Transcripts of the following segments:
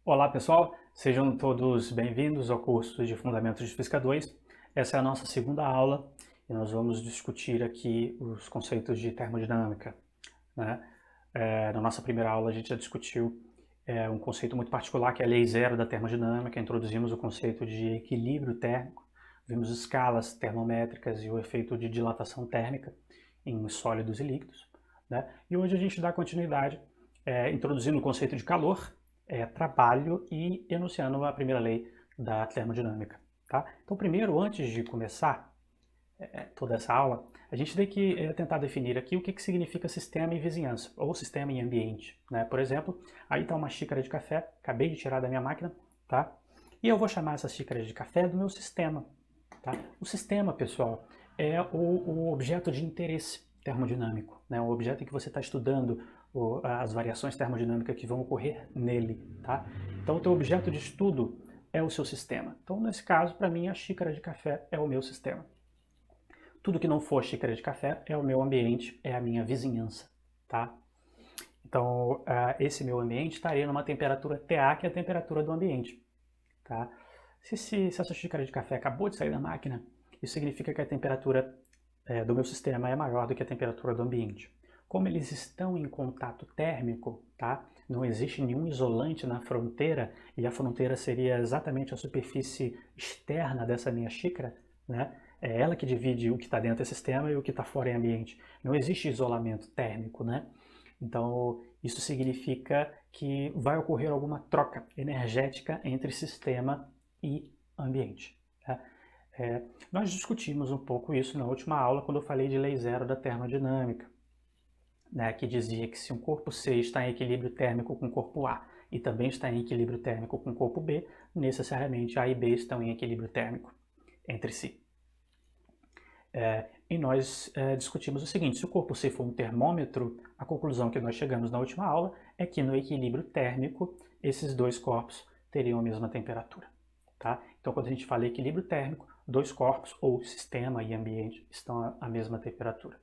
Olá pessoal, sejam todos bem-vindos ao curso de Fundamentos de Física 2. Essa é a nossa segunda aula e nós vamos discutir aqui os conceitos de termodinâmica, né? Na nossa primeira aula a gente já discutiu um conceito muito particular que é a lei zero da termodinâmica, introduzimos o conceito de equilíbrio térmico, vimos escalas termométricas e o efeito de dilatação térmica em sólidos e líquidos, né? E hoje a gente dá continuidade introduzindo o conceito de calor, trabalho e enunciando a primeira lei da termodinâmica. Tá? Então, primeiro, antes de começar toda essa aula, a gente tem que tentar definir aqui o que significa sistema e vizinhança, ou sistema e ambiente. Né? Por exemplo, aí está uma xícara de café, acabei de tirar da minha máquina, tá? E eu vou chamar essa xícara de café do meu sistema. Tá? O sistema, pessoal, é o objeto de interesse termodinâmico, né? O objeto em que você está estudando as variações termodinâmicas que vão ocorrer nele. Tá? Então, o teu objeto de estudo é o seu sistema. Então, nesse caso, para mim, a xícara de café é o meu sistema. Tudo que não for xícara de café é o meu ambiente, é a minha vizinhança. Tá? Então, esse meu ambiente estaria numa temperatura TA, que é a temperatura do ambiente. Tá? Se essa xícara de café acabou de sair da máquina, isso significa que a temperatura do meu sistema é maior do que a temperatura do ambiente. Como eles estão em contato térmico, tá? Não existe nenhum isolante na fronteira, e a fronteira seria exatamente a superfície externa dessa minha xícara, né? É ela que divide o que está dentro do sistema e o que está fora em ambiente. Não existe isolamento térmico, né? Então, isso significa que vai ocorrer alguma troca energética entre sistema e ambiente. Tá? Nós discutimos um pouco isso na última aula, quando eu falei de lei zero da termodinâmica, né, que dizia que se um corpo C está em equilíbrio térmico com o corpo A e também está em equilíbrio térmico com o corpo B, necessariamente A e B estão em equilíbrio térmico entre si. E nós discutimos o seguinte: se o corpo C for um termômetro, a conclusão que nós chegamos na última aula é que no equilíbrio térmico esses dois corpos teriam a mesma temperatura. Tá? Então, quando a gente fala equilíbrio térmico, dois corpos, ou sistema e ambiente, estão à mesma temperatura.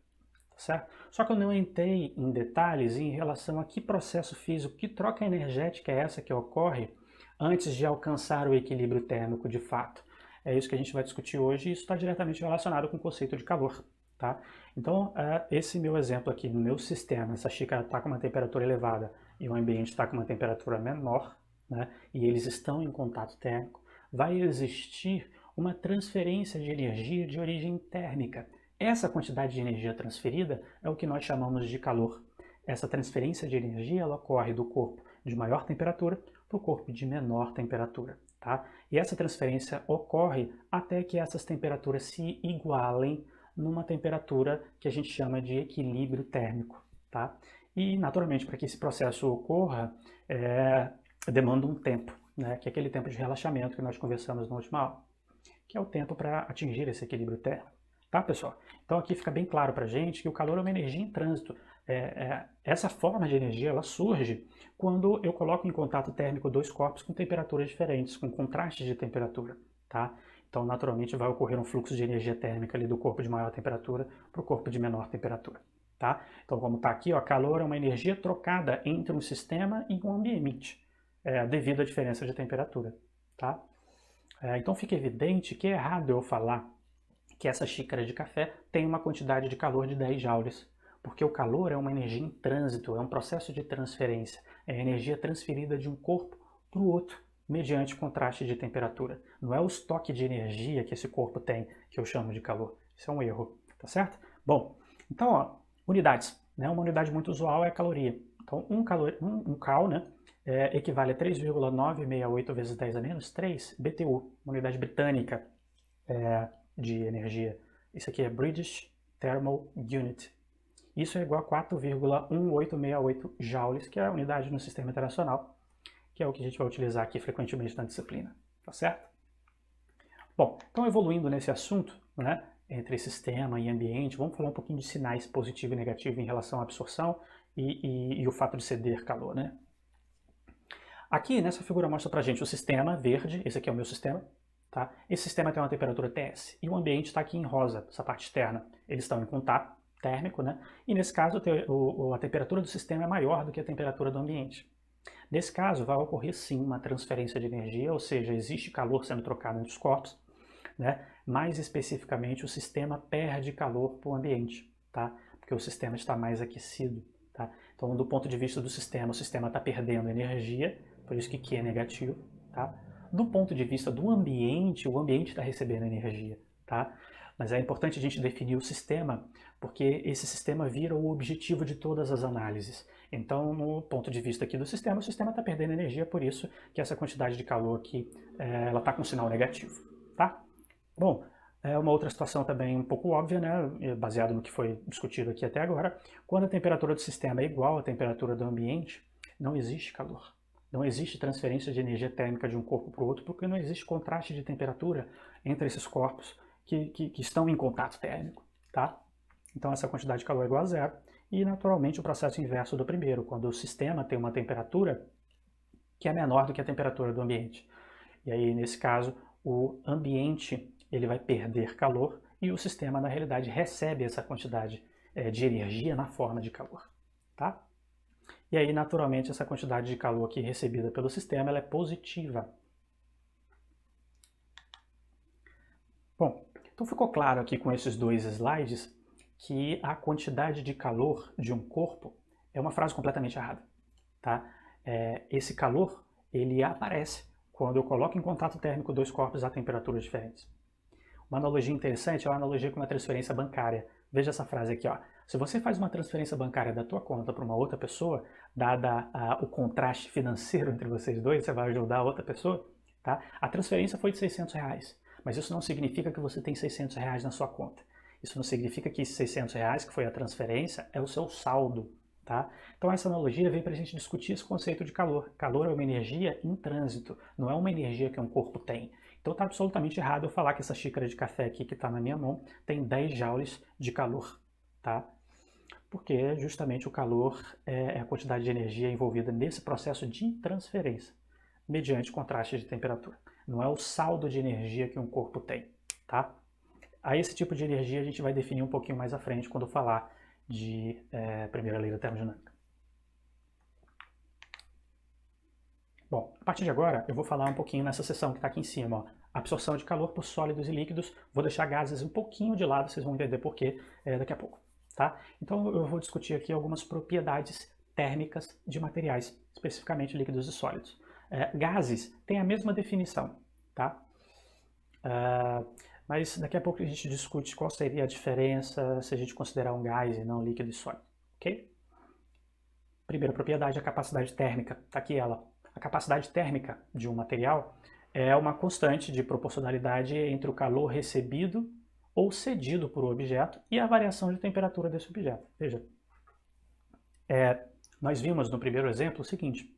Tá certo? Só que eu não entrei em detalhes em relação a que processo físico, que troca energética é essa que ocorre antes de alcançar o equilíbrio térmico de fato. É isso que a gente vai discutir hoje e isso está diretamente relacionado com o conceito de calor. Tá? Então, esse meu exemplo aqui no meu sistema, essa xícara está com uma temperatura elevada e o ambiente está com uma temperatura menor, né, e eles estão em contato térmico, vai existir uma transferência de energia de origem térmica. Essa quantidade de energia transferida é o que nós chamamos de calor. Essa transferência de energia ela ocorre do corpo de maior temperatura para o corpo de menor temperatura. Tá? E essa transferência ocorre até que essas temperaturas se igualem numa temperatura que a gente chama de equilíbrio térmico. Tá? E, naturalmente, para que esse processo ocorra, demanda um tempo, né? Que é aquele tempo de relaxamento que nós conversamos na última aula, que é o tempo para atingir esse equilíbrio térmico. Tá, pessoal? Então aqui fica bem claro para a gente que o calor é uma energia em trânsito. Essa forma de energia ela surge quando eu coloco em contato térmico dois corpos com temperaturas diferentes, com contrastes de temperatura. Tá? Então, naturalmente, vai ocorrer um fluxo de energia térmica ali do corpo de maior temperatura para o corpo de menor temperatura. Tá? Então, como está aqui, ó, calor é uma energia trocada entre um sistema e um ambiente, devido à diferença de temperatura. Tá? Então, fica evidente que é errado eu falar que essa xícara de café tem uma quantidade de calor de 10 joules, porque o calor é uma energia em trânsito, é um processo de transferência, é a energia transferida de um corpo para o outro, mediante contraste de temperatura. Não é o estoque de energia que esse corpo tem que eu chamo de calor. Isso é um erro, tá certo? Bom, então, ó, unidades. Né? Uma unidade muito usual é a caloria. Então, um cal, né, equivale a 3,968 vezes 10 a menos 3 BTU, uma unidade britânica de energia. Isso aqui é British Thermal Unit. Isso é igual a 4,1868 joules, que é a unidade no sistema internacional, que é o que a gente vai utilizar aqui frequentemente na disciplina. Tá certo? Bom, então evoluindo nesse assunto, né, entre sistema e ambiente, vamos falar um pouquinho de sinais positivo e negativo em relação à absorção e o fato de ceder calor, né? Aqui nessa figura mostra pra gente o sistema verde, esse aqui é o meu sistema, tá? Esse sistema tem uma temperatura TS e o ambiente está aqui em rosa, essa parte externa. Eles estão em contato térmico, né? E nesse caso a temperatura do sistema é maior do que a temperatura do ambiente. Nesse caso, vai ocorrer sim uma transferência de energia, ou seja, existe calor sendo trocado entre os corpos, né? Mais especificamente, o sistema perde calor para o ambiente, tá? Porque o sistema está mais aquecido, tá? Então, do ponto de vista do sistema, o sistema está perdendo energia, por isso que Q é negativo, tá? Do ponto de vista do ambiente, o ambiente está recebendo energia, tá? Mas é importante a gente definir o sistema, porque esse sistema vira o objetivo de todas as análises. Então, no ponto de vista aqui do sistema, o sistema está perdendo energia, por isso que essa quantidade de calor aqui, ela está com sinal negativo, tá? Bom, uma outra situação também um pouco óbvia, né, baseado no que foi discutido aqui até agora, quando a temperatura do sistema é igual à temperatura do ambiente, não existe calor. Não existe transferência de energia térmica de um corpo para o outro, porque não existe contraste de temperatura entre esses corpos que estão em contato térmico, tá? Então essa quantidade de calor é igual a zero, e naturalmente o processo inverso do primeiro, quando o sistema tem uma temperatura que é menor do que a temperatura do ambiente. E aí, nesse caso, o ambiente ele vai perder calor e o sistema, na realidade, recebe essa quantidade de energia na forma de calor, tá? E aí, naturalmente, essa quantidade de calor aqui recebida pelo sistema ela é positiva. Bom, então ficou claro aqui com esses dois slides que a quantidade de calor de um corpo é uma frase completamente errada, tá? Esse calor, ele aparece quando eu coloco em contato térmico dois corpos a temperaturas diferentes. Uma analogia interessante é uma analogia com uma transferência bancária. Veja essa frase aqui, ó. Se você faz uma transferência bancária da tua conta para uma outra pessoa, dada o contraste financeiro entre vocês dois, você vai ajudar a outra pessoa, tá? A transferência foi de R$600, mas isso não significa que você tem R$600 na sua conta. Isso não significa que esses R$600, que foi a transferência, é o seu saldo, tá? Então essa analogia veio para a gente discutir esse conceito de calor. Calor é uma energia em trânsito, não é uma energia que um corpo tem. Então está absolutamente errado eu falar que essa xícara de café aqui que está na minha mão tem 10 joules de calor, tá? Porque justamente o calor é a quantidade de energia envolvida nesse processo de transferência, mediante contraste de temperatura. Não é o saldo de energia que um corpo tem, tá? A esse tipo de energia a gente vai definir um pouquinho mais à frente quando falar de primeira lei da termodinâmica. Bom, a partir de agora eu vou falar um pouquinho nessa seção que está aqui em cima, ó, absorção de calor por sólidos e líquidos. Vou deixar gases um pouquinho de lado, vocês vão entender por quê daqui a pouco, tá? Então eu vou discutir aqui algumas propriedades térmicas de materiais, especificamente líquidos e sólidos. Gases têm a mesma definição, tá? Mas daqui a pouco a gente discute qual seria a diferença se a gente considerar um gás e não líquido e sólido, ok? Primeira propriedade, a capacidade térmica, tá aqui ela. A capacidade térmica de um material é uma constante de proporcionalidade entre o calor recebido ou cedido por um objeto e a variação de temperatura desse objeto. Veja, nós vimos no primeiro exemplo o seguinte,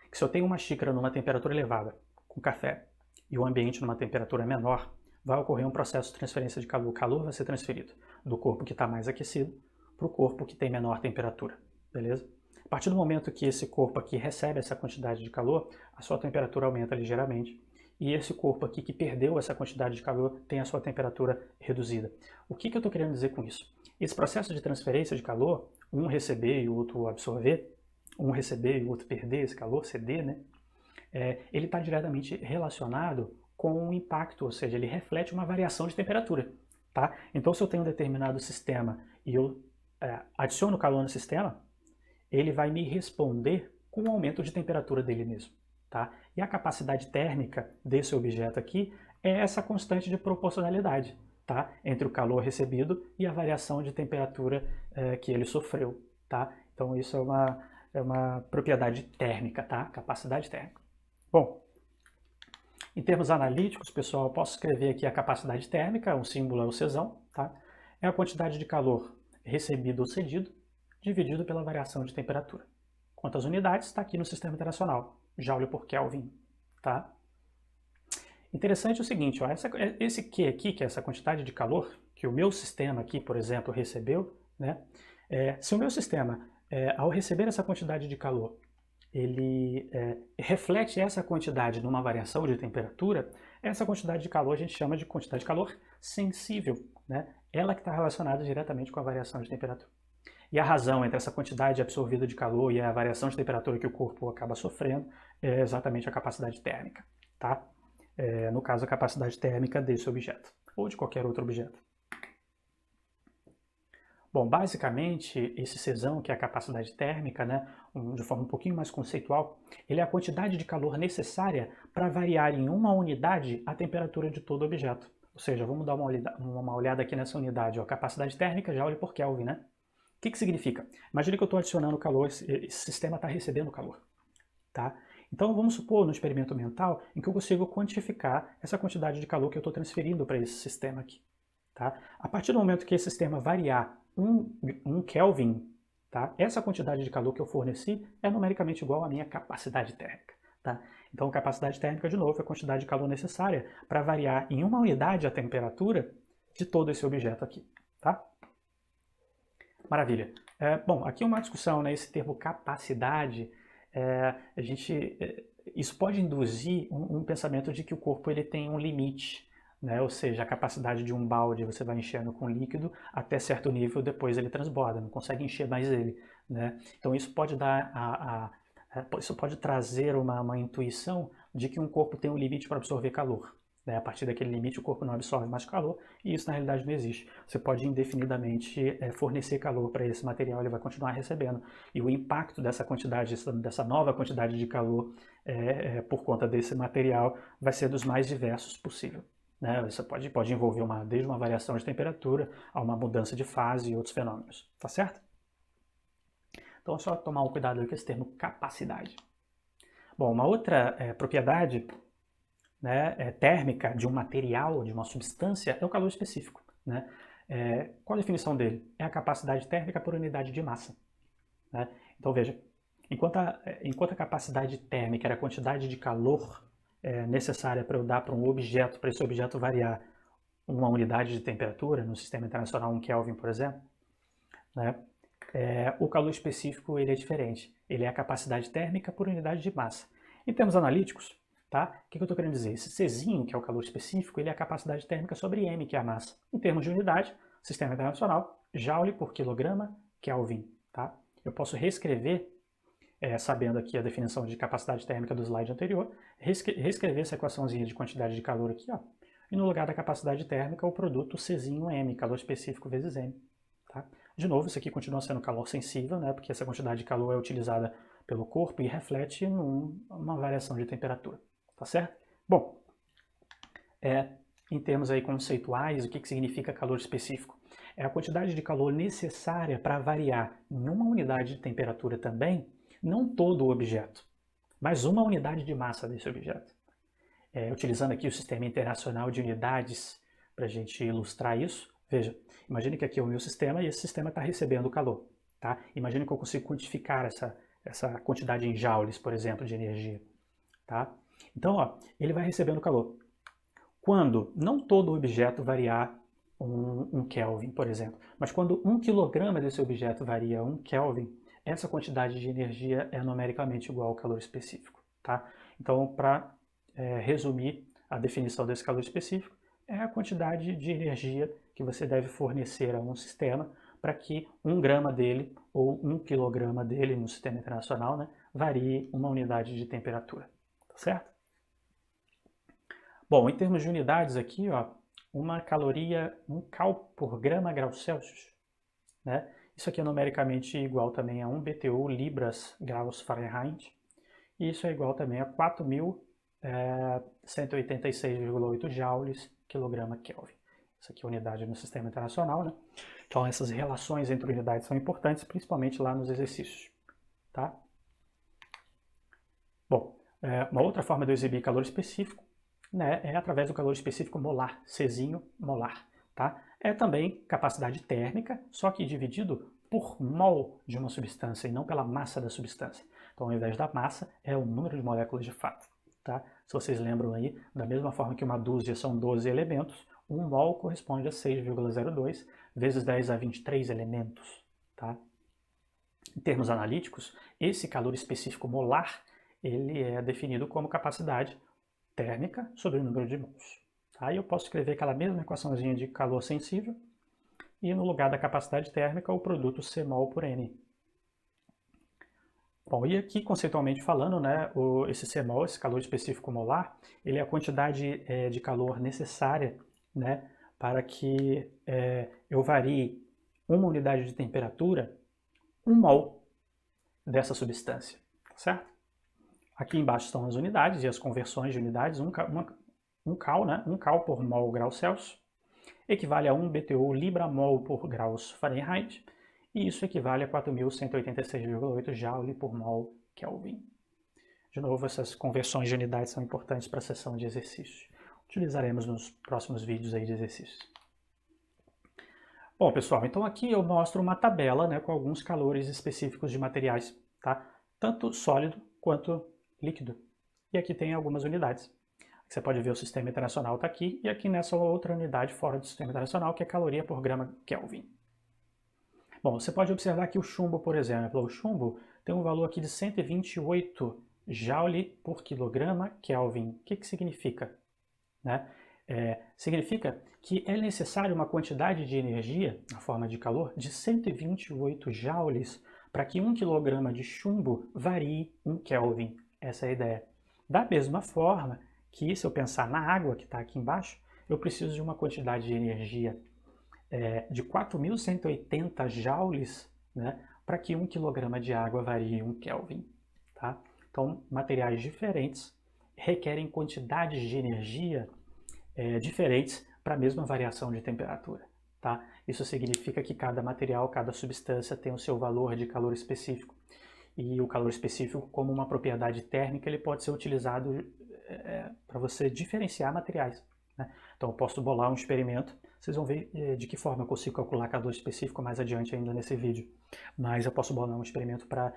que se eu tenho uma xícara numa temperatura elevada, com café, e o ambiente numa temperatura menor, vai ocorrer um processo de transferência de calor. O calor vai ser transferido do corpo que está mais aquecido para o corpo que tem menor temperatura, beleza? A partir do momento que esse corpo aqui recebe essa quantidade de calor, a sua temperatura aumenta ligeiramente. E esse corpo aqui que perdeu essa quantidade de calor tem a sua temperatura reduzida. O que eu estou querendo dizer com isso? Esse processo de transferência de calor, um receber e o outro absorver, um receber e o outro perder esse calor, ceder, né? Ele está diretamente relacionado com o impacto, ou seja, ele reflete uma variação de temperatura, tá? Então, se eu tenho um determinado sistema e eu adiciono calor no sistema, ele vai me responder com o aumento de temperatura dele mesmo, tá? E a capacidade térmica desse objeto aqui é essa constante de proporcionalidade, tá? Entre o calor recebido e a variação de temperatura que ele sofreu, tá? Então isso é uma propriedade térmica, tá? Capacidade térmica. Bom, em termos analíticos, pessoal, eu posso escrever aqui a capacidade térmica, o símbolo é o Czão, tá? É a quantidade de calor recebido ou cedido, dividido pela variação de temperatura. Quantas unidades? Está aqui no Sistema Internacional, Joule por Kelvin, tá? Interessante o seguinte, ó, esse Q aqui, que é essa quantidade de calor que o meu sistema aqui, por exemplo, recebeu, né? Se o meu sistema, ao receber essa quantidade de calor, ele reflete essa quantidade numa variação de temperatura, essa quantidade de calor a gente chama de quantidade de calor sensível, né? Ela que está relacionada diretamente com a variação de temperatura. E a razão entre essa quantidade absorvida de calor e a variação de temperatura que o corpo acaba sofrendo é exatamente a capacidade térmica, tá? No caso, a capacidade térmica desse objeto, ou de qualquer outro objeto. Bom, basicamente, esse Czão, que é a capacidade térmica, né, de forma um pouquinho mais conceitual, ele é a quantidade de calor necessária para variar em uma unidade a temperatura de todo objeto. Ou seja, vamos dar uma olhada aqui nessa unidade, ó, capacidade térmica, joule por Kelvin, né? O que significa? Imagine que eu estou adicionando calor, esse sistema está recebendo calor, tá? Então vamos supor no experimento mental em que eu consigo quantificar essa quantidade de calor que eu estou transferindo para esse sistema aqui. Tá? A partir do momento que esse sistema variar 1 Kelvin, tá? Essa quantidade de calor que eu forneci é numericamente igual à minha capacidade térmica. Tá? Então, capacidade térmica, de novo, é a quantidade de calor necessária para variar em uma unidade a temperatura de todo esse objeto aqui. Tá? Maravilha. Bom, aqui uma discussão, né? Esse termo capacidade, isso pode induzir um pensamento de que o corpo ele tem um limite. Né? Ou seja, a capacidade de um balde você vai enchendo com líquido até certo nível, depois ele transborda, não consegue encher mais ele. Né? Então isso pode dar isso pode trazer uma intuição de que um corpo tem um limite para absorver calor. Né? A partir daquele limite o corpo não absorve mais calor e isso na realidade não existe. Você pode indefinidamente fornecer calor para esse material, ele vai continuar recebendo. E o impacto dessa quantidade, dessa nova quantidade de calor por conta desse material vai ser dos mais diversos possível. Né? Isso pode envolver desde uma variação de temperatura a uma mudança de fase e outros fenômenos. Tá certo? Então é só tomar um cuidado aí com esse termo capacidade. Bom, uma outra propriedade, né, térmica de um material, de uma substância, é o calor específico. Né? Qual a definição dele? É a capacidade térmica por unidade de massa. Né? Então veja, enquanto a capacidade térmica era a quantidade de calor necessária para eu dar para um objeto, para esse objeto variar uma unidade de temperatura, no sistema internacional 1 Kelvin, por exemplo, né? O calor específico ele é diferente. Ele é a capacidade térmica por unidade de massa. Em termos analíticos, tá? O que eu estou querendo dizer? Esse Czinho, que é o calor específico, ele é a capacidade térmica sobre m, que é a massa. Em termos de unidade, sistema internacional, joule por quilograma Kelvin. Tá? Eu posso reescrever, sabendo aqui a definição de capacidade térmica do slide anterior, reescrever essa equaçãozinha de quantidade de calor aqui, ó, e no lugar da capacidade térmica, o produto Czinho m, calor específico vezes m. Tá? De novo, isso aqui continua sendo calor sensível, né, porque essa quantidade de calor é utilizada pelo corpo e reflete uma variação de temperatura. Tá certo? Bom, em termos aí conceituais, o que significa calor específico? É a quantidade de calor necessária para variar em uma unidade de temperatura também, não todo o objeto, mas uma unidade de massa desse objeto. Utilizando aqui o Sistema Internacional de Unidades para a gente ilustrar isso, veja, imagine que aqui é o meu sistema e esse sistema está recebendo calor. Tá? Imagine que eu consigo quantificar essa quantidade em joules, por exemplo, de energia. Tá? Então, ó, ele vai recebendo calor. Quando não todo objeto variar 1 Kelvin, por exemplo, mas quando 1 kg desse objeto varia 1 Kelvin, essa quantidade de energia é numericamente igual ao calor específico. Tá? Então, para resumir a definição desse calor específico, é a quantidade de energia que você deve fornecer a um sistema para que 1 grama dele ou 1 quilograma dele no sistema internacional, né, varie uma unidade de temperatura. Tá certo? Bom, em termos de unidades aqui, ó, uma caloria, 1 cal por grama graus Celsius. Né? Isso aqui é numericamente igual também a 1 BTU libras graus Fahrenheit. E isso é igual também a 4.186,8 joules quilograma Kelvin. Isso aqui é unidade no sistema internacional, né? Então essas relações entre unidades são importantes, principalmente lá nos exercícios. Tá? Bom, uma outra forma de eu exibir calor específico, né, é através do calor específico molar, Czinho molar. Tá? É também capacidade térmica, só que dividido por mol de uma substância e não pela massa da substância. Então, ao invés da massa, é o número de moléculas de fato. Tá? Se vocês lembram aí, da mesma forma que uma dúzia são 12 elementos, 1 mol corresponde a 6,02 vezes 10 a 23 elementos. Tá? Em termos analíticos, esse calor específico molar ele é definido como capacidade térmica sobre o número de mols. Aí eu posso escrever aquela mesma equaçãozinha de calor sensível e no lugar da capacidade térmica o produto C-mol por N. Bom, e aqui conceitualmente falando, né, esse C-mol, esse calor específico molar, ele é a quantidade de calor necessária, né, para que eu varie uma unidade de temperatura, 1 mol dessa substância, certo? Aqui embaixo estão as unidades e as conversões de unidades, um cal, né, 1 cal por mol grau Celsius, equivale a 1 BTU libra-mol por graus Fahrenheit, e isso equivale a 4.186,8 Joule por mol Kelvin. De novo, essas conversões de unidades são importantes para a sessão de exercício. Utilizaremos nos próximos vídeos aí de exercícios. Bom, pessoal, então aqui eu mostro uma tabela, né, com alguns calores específicos de materiais, tá? Tanto sólido quanto líquido. E aqui tem algumas unidades. Você pode ver o sistema internacional está aqui, e aqui nessa outra unidade fora do sistema internacional, que é caloria por grama Kelvin. Bom, você pode observar aqui o chumbo, por exemplo. O chumbo tem um valor aqui de 128 Joule por quilograma Kelvin. O que significa? Né? Significa que é necessário uma quantidade de energia, na forma de calor, de 128 joules para que 1 kg de chumbo varie 1 Kelvin. Essa é a ideia. Da mesma forma que, se eu pensar na água que está aqui embaixo, eu preciso de uma quantidade de energia de 4.180 joules, né, para que 1 kg de água varie 1 Kelvin. Tá? Então, materiais diferentes requerem quantidades de energia diferentes para a mesma variação de temperatura. Tá? Isso significa que cada material, cada substância tem o seu valor de calor específico. E o calor específico, como uma propriedade térmica, ele pode ser utilizado para você diferenciar materiais. Né? Então eu posso bolar um experimento, vocês vão ver de que forma eu consigo calcular calor específico mais adiante ainda nesse vídeo. Mas eu posso bolar um experimento para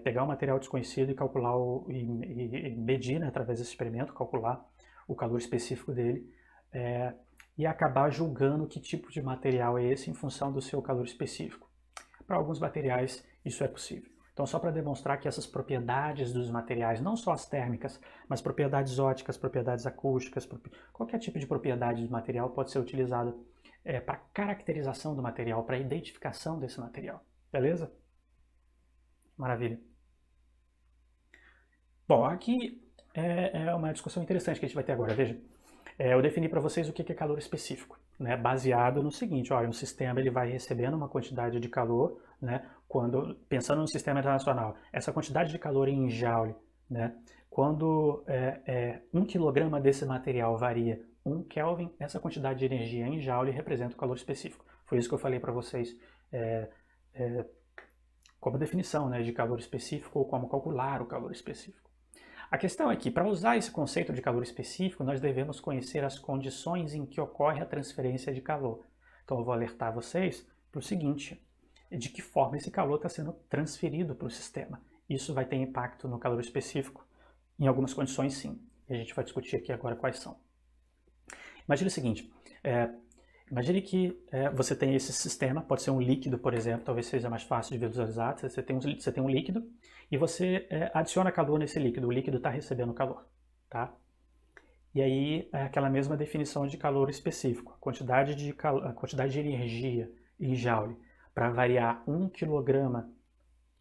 pegar um material desconhecido e calcular e medir, né, através desse experimento, calcular o calor específico dele e acabar julgando que tipo de material é esse em função do seu calor específico. Para alguns materiais isso é possível. Então, só para demonstrar que essas propriedades dos materiais, não só as térmicas, mas propriedades óticas, propriedades acústicas, qualquer tipo de propriedade do material pode ser utilizado para caracterização do material, para identificação desse material. Beleza? Maravilha. Bom, aqui é uma discussão interessante que a gente vai ter agora. Veja, eu defini para vocês o que é calor específico, né, baseado no seguinte: olha, um sistema ele vai recebendo uma quantidade de calor, né, pensando no sistema internacional, essa quantidade de calor em joule, né, quando 1 kg desse material varia 1 Kelvin, essa quantidade de energia em joule representa o calor específico. Foi isso que eu falei para vocês como definição, né, de calor específico ou como calcular o calor específico. A questão é que, para usar esse conceito de calor específico, nós devemos conhecer as condições em que ocorre a transferência de calor. Então eu vou alertar vocês para o seguinte: de que forma esse calor está sendo transferido para o sistema. Isso vai ter impacto no calor específico? Em algumas condições, sim. E a gente vai discutir aqui agora quais são. Imagine o seguinte: imagine que você tem esse sistema, pode ser um líquido, por exemplo, talvez seja mais fácil de visualizar. Você tem um líquido e você adiciona calor nesse líquido, o líquido está recebendo calor. Tá? E aí é aquela mesma definição de calor específico, a quantidade de energia em joule para variar 1 kg,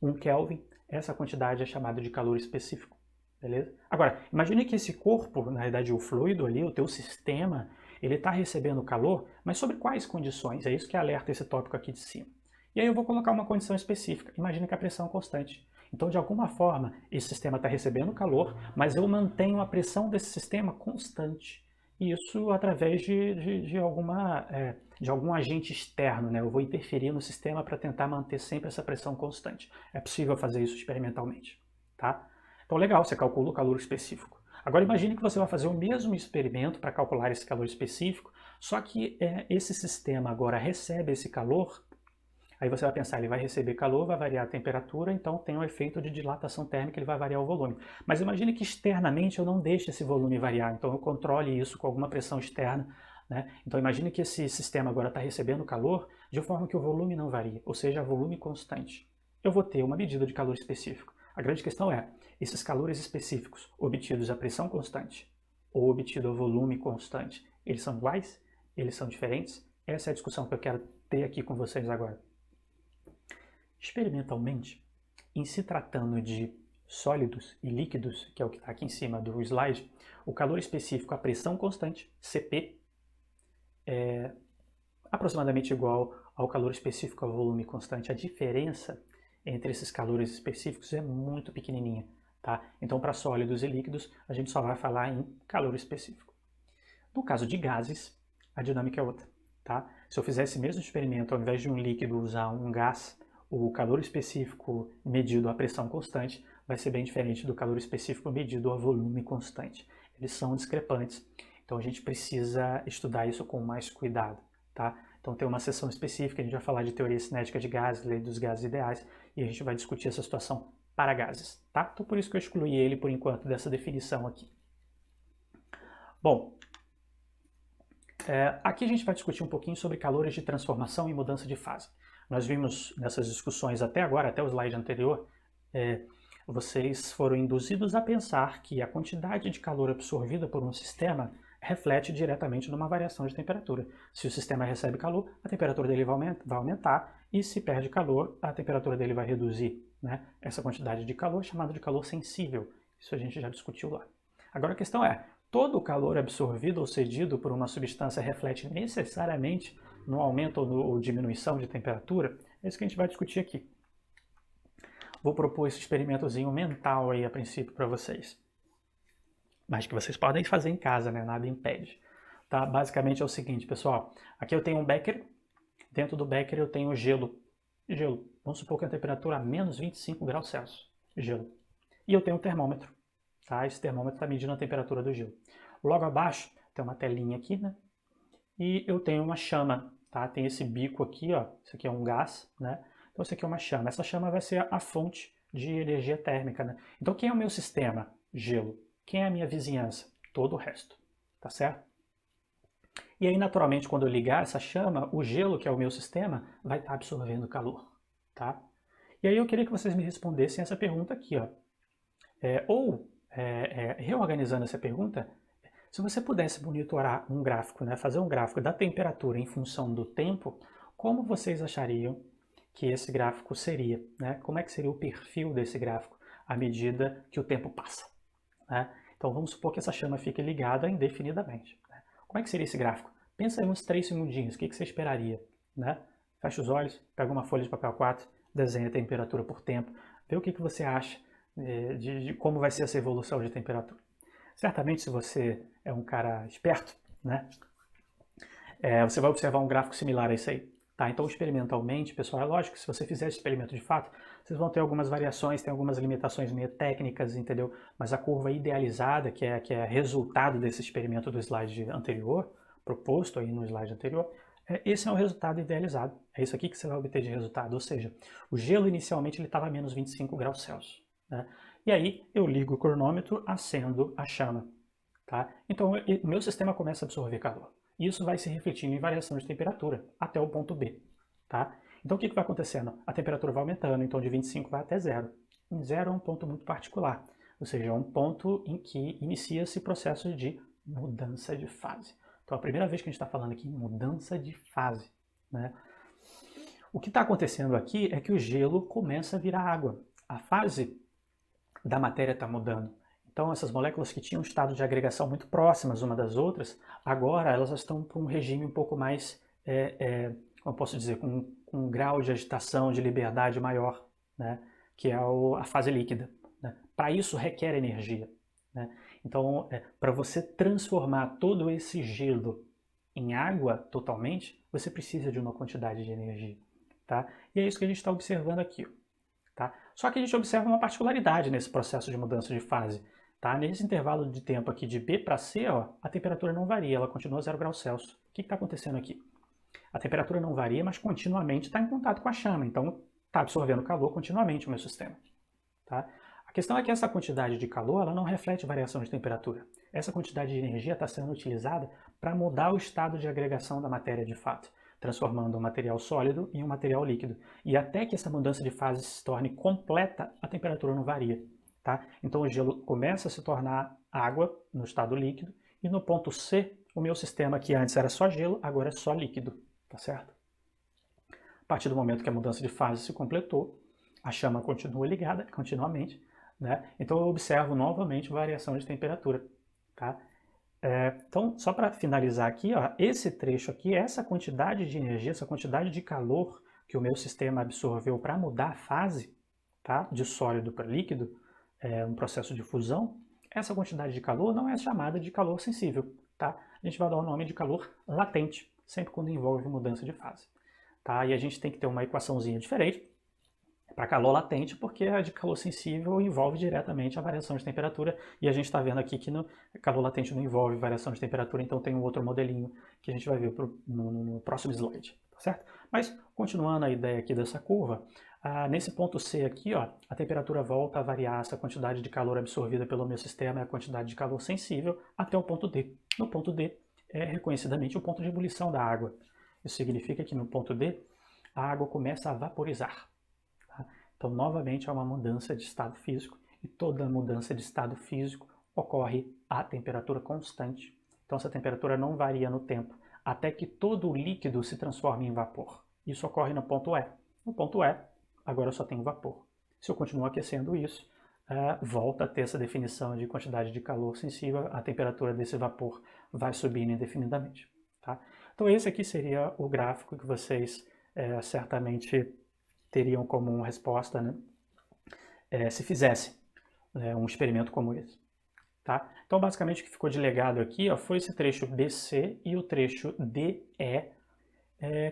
1 Kelvin, essa quantidade é chamada de calor específico. Beleza? Agora, imagine que esse corpo, na realidade o fluido ali, o teu sistema, ele está recebendo calor, mas sobre quais condições? É isso que alerta esse tópico aqui de cima. E aí eu vou colocar uma condição específica. Imagine que a pressão é constante. Então, de alguma forma, esse sistema está recebendo calor, mas eu mantenho a pressão desse sistema constante. E isso através de algum agente externo, né? Eu vou interferir no sistema para tentar manter sempre essa pressão constante. É possível fazer isso experimentalmente. Tá? Então, legal, você calcula o calor específico. Agora imagine que você vai fazer o mesmo experimento para calcular esse calor específico, só que esse sistema agora recebe esse calor. Aí você vai pensar, ele vai receber calor, vai variar a temperatura, então tem um efeito de dilatação térmica, ele vai variar o volume. Mas imagine que externamente eu não deixe esse volume variar, então eu controle isso com alguma pressão externa. Né? Então imagine que esse sistema agora está recebendo calor de forma que o volume não varia, ou seja, volume constante. Eu vou ter uma medida de calor específico. A grande questão é, esses calores específicos obtidos a pressão constante ou obtido a volume constante, eles são iguais? Eles são diferentes? Essa é a discussão que eu quero ter aqui com vocês agora. Experimentalmente, em se tratando de sólidos e líquidos, que é o que está aqui em cima do slide, o calor específico à pressão constante, Cp, é aproximadamente igual ao calor específico ao volume constante. A diferença entre esses calores específicos é muito pequenininha, tá? Então, para sólidos e líquidos, a gente só vai falar em calor específico. No caso de gases, a dinâmica é outra, tá? Se eu fizer esse mesmo experimento, ao invés de um líquido usar um gás, o calor específico medido a pressão constante vai ser bem diferente do calor específico medido a volume constante. Eles são discrepantes, então a gente precisa estudar isso com mais cuidado, tá? Então tem uma sessão específica, a gente vai falar de teoria cinética de gases, lei dos gases ideais, e a gente vai discutir essa situação para gases, tá? Então por isso que eu excluí ele por enquanto dessa definição aqui. Bom, aqui a gente vai discutir um pouquinho sobre calores de transformação e mudança de fase. Nós vimos nessas discussões até agora, até o slide anterior, vocês foram induzidos a pensar que a quantidade de calor absorvida por um sistema reflete diretamente numa variação de temperatura. Se o sistema recebe calor, a temperatura dele vai aumentar, e se perde calor, a temperatura dele vai reduzir, né? Essa quantidade de calor é chamada de calor sensível. Isso a gente já discutiu lá. Agora a questão é, todo o calor absorvido ou cedido por uma substância reflete necessariamente no aumento ou diminuição de temperatura? É isso que a gente vai discutir aqui. Vou propor esse experimentozinho mental aí a princípio para vocês. Mas que vocês podem fazer em casa, né? Nada impede. Tá? Basicamente é o seguinte, pessoal. Aqui eu tenho um becker. Dentro do becker eu tenho gelo. Vamos supor que a temperatura é menos 25 graus Celsius. Gelo. E eu tenho um termômetro. Tá? Esse termômetro está medindo a temperatura do gelo. Logo abaixo tem uma telinha aqui, né? E eu tenho uma chama. Tá? Tem esse bico aqui, ó. Isso aqui é um gás, né? Então isso aqui é uma chama. Essa chama vai ser a fonte de energia térmica, né? Então quem é o meu sistema? Gelo. Quem é a minha vizinhança? Todo o resto, tá certo? E aí, naturalmente, quando eu ligar essa chama, o gelo, que é o meu sistema, vai estar absorvendo calor, tá? E aí eu queria que vocês me respondessem essa pergunta aqui, ó. Reorganizando essa pergunta, se você pudesse monitorar um gráfico, né, fazer um gráfico da temperatura em função do tempo, como vocês achariam que esse gráfico seria, né? Como é que seria o perfil desse gráfico à medida que o tempo passa? Né? Então vamos supor que essa chama fique ligada indefinidamente. Né? Como é que seria esse gráfico? Pensa aí uns 3 segundinhos, o que você esperaria? Né? Fecha os olhos, pega uma folha de papel 4, desenha a temperatura por tempo, vê o que você acha de como vai ser essa evolução de temperatura. Certamente, se você é um cara esperto, né? Você vai observar um gráfico similar a esse aí. Tá? Então, experimentalmente, pessoal, é lógico que se você fizer esse experimento de fato, vocês vão ter algumas variações, tem algumas limitações meio técnicas, entendeu? Mas a curva idealizada, que é resultado desse experimento do slide anterior, proposto aí no slide anterior, esse é o resultado idealizado. É isso aqui que você vai obter de resultado. Ou seja, o gelo inicialmente estava a menos 25 graus Celsius. Né? E aí eu ligo o cronômetro, acendo a chama. Tá? Então, o meu sistema começa a absorver calor. Isso vai se refletindo em variação de temperatura até o ponto B. Tá? Então o que vai acontecendo? A temperatura vai aumentando, então de 25 vai até 0. Em 0 é um ponto muito particular, ou seja, é um ponto em que inicia-se o processo de mudança de fase. Então a primeira vez que a gente está falando aqui em mudança de fase. Né? O que está acontecendo aqui é que o gelo começa a virar água. A fase da matéria está mudando. Então, essas moléculas que tinham um estado de agregação muito próximas uma das outras, agora elas estão para um regime um pouco mais, como posso dizer, com um grau de agitação, de liberdade maior, né? Que é a fase líquida. Né? Para isso requer energia. Né? Então, para você transformar todo esse gelo em água totalmente, você precisa de uma quantidade de energia. Tá? E é isso que a gente está observando aqui. Tá? Só que a gente observa uma particularidade nesse processo de mudança de fase. Tá? Nesse intervalo de tempo aqui de B para C, ó, a temperatura não varia, ela continua 0 graus Celsius. O que está acontecendo aqui? A temperatura não varia, mas continuamente está em contato com a chama, então está absorvendo calor continuamente o meu sistema. Tá? A questão é que essa quantidade de calor ela não reflete variação de temperatura. Essa quantidade de energia está sendo utilizada para mudar o estado de agregação da matéria de fato, transformando um material sólido em um material líquido. E até que essa mudança de fase se torne completa, a temperatura não varia. Tá? Então o gelo começa a se tornar água no estado líquido e no ponto C, o meu sistema que antes era só gelo, agora é só líquido, tá certo? partir do momento que a mudança de fase se completou, a chama continua ligada continuamente, né? Então eu observo novamente variação de temperatura, tá? Então, só para finalizar aqui, ó, esse trecho aqui, essa quantidade de energia, essa quantidade de calor que o meu sistema absorveu para mudar a fase, tá, de sólido para líquido, um processo de fusão, essa quantidade de calor não é chamada de calor sensível, tá? A gente vai dar o nome de calor latente, sempre quando envolve mudança de fase, tá? E a gente tem que ter uma equaçãozinha diferente para calor latente, porque a de calor sensível envolve diretamente a variação de temperatura, e a gente está vendo aqui que no calor latente não envolve variação de temperatura, então tem um outro modelinho que a gente vai ver no próximo slide, tá certo? Mas, continuando a ideia aqui dessa curva, nesse ponto C aqui, ó, a temperatura volta a variar essa quantidade de calor absorvida pelo meu sistema, é a quantidade de calor sensível, até o ponto D. No ponto D, é reconhecidamente o ponto de ebulição da água. Isso significa que no ponto D, a água começa a vaporizar. Então, novamente, há uma mudança de estado físico, e toda mudança de estado físico ocorre a temperatura constante. Então, essa temperatura não varia no tempo, até que todo o líquido se transforme em vapor. Isso ocorre no ponto E. No ponto E, agora eu só tenho vapor. Se eu continuo aquecendo isso, volta a ter essa definição de quantidade de calor sensível, a temperatura desse vapor vai subindo indefinidamente. Tá? Então, esse aqui seria o gráfico que vocês certamente teriam como resposta, né, se fizessem um experimento como esse. Tá? Então, basicamente, o que ficou de legado aqui, ó, foi esse trecho BC e o trecho DE,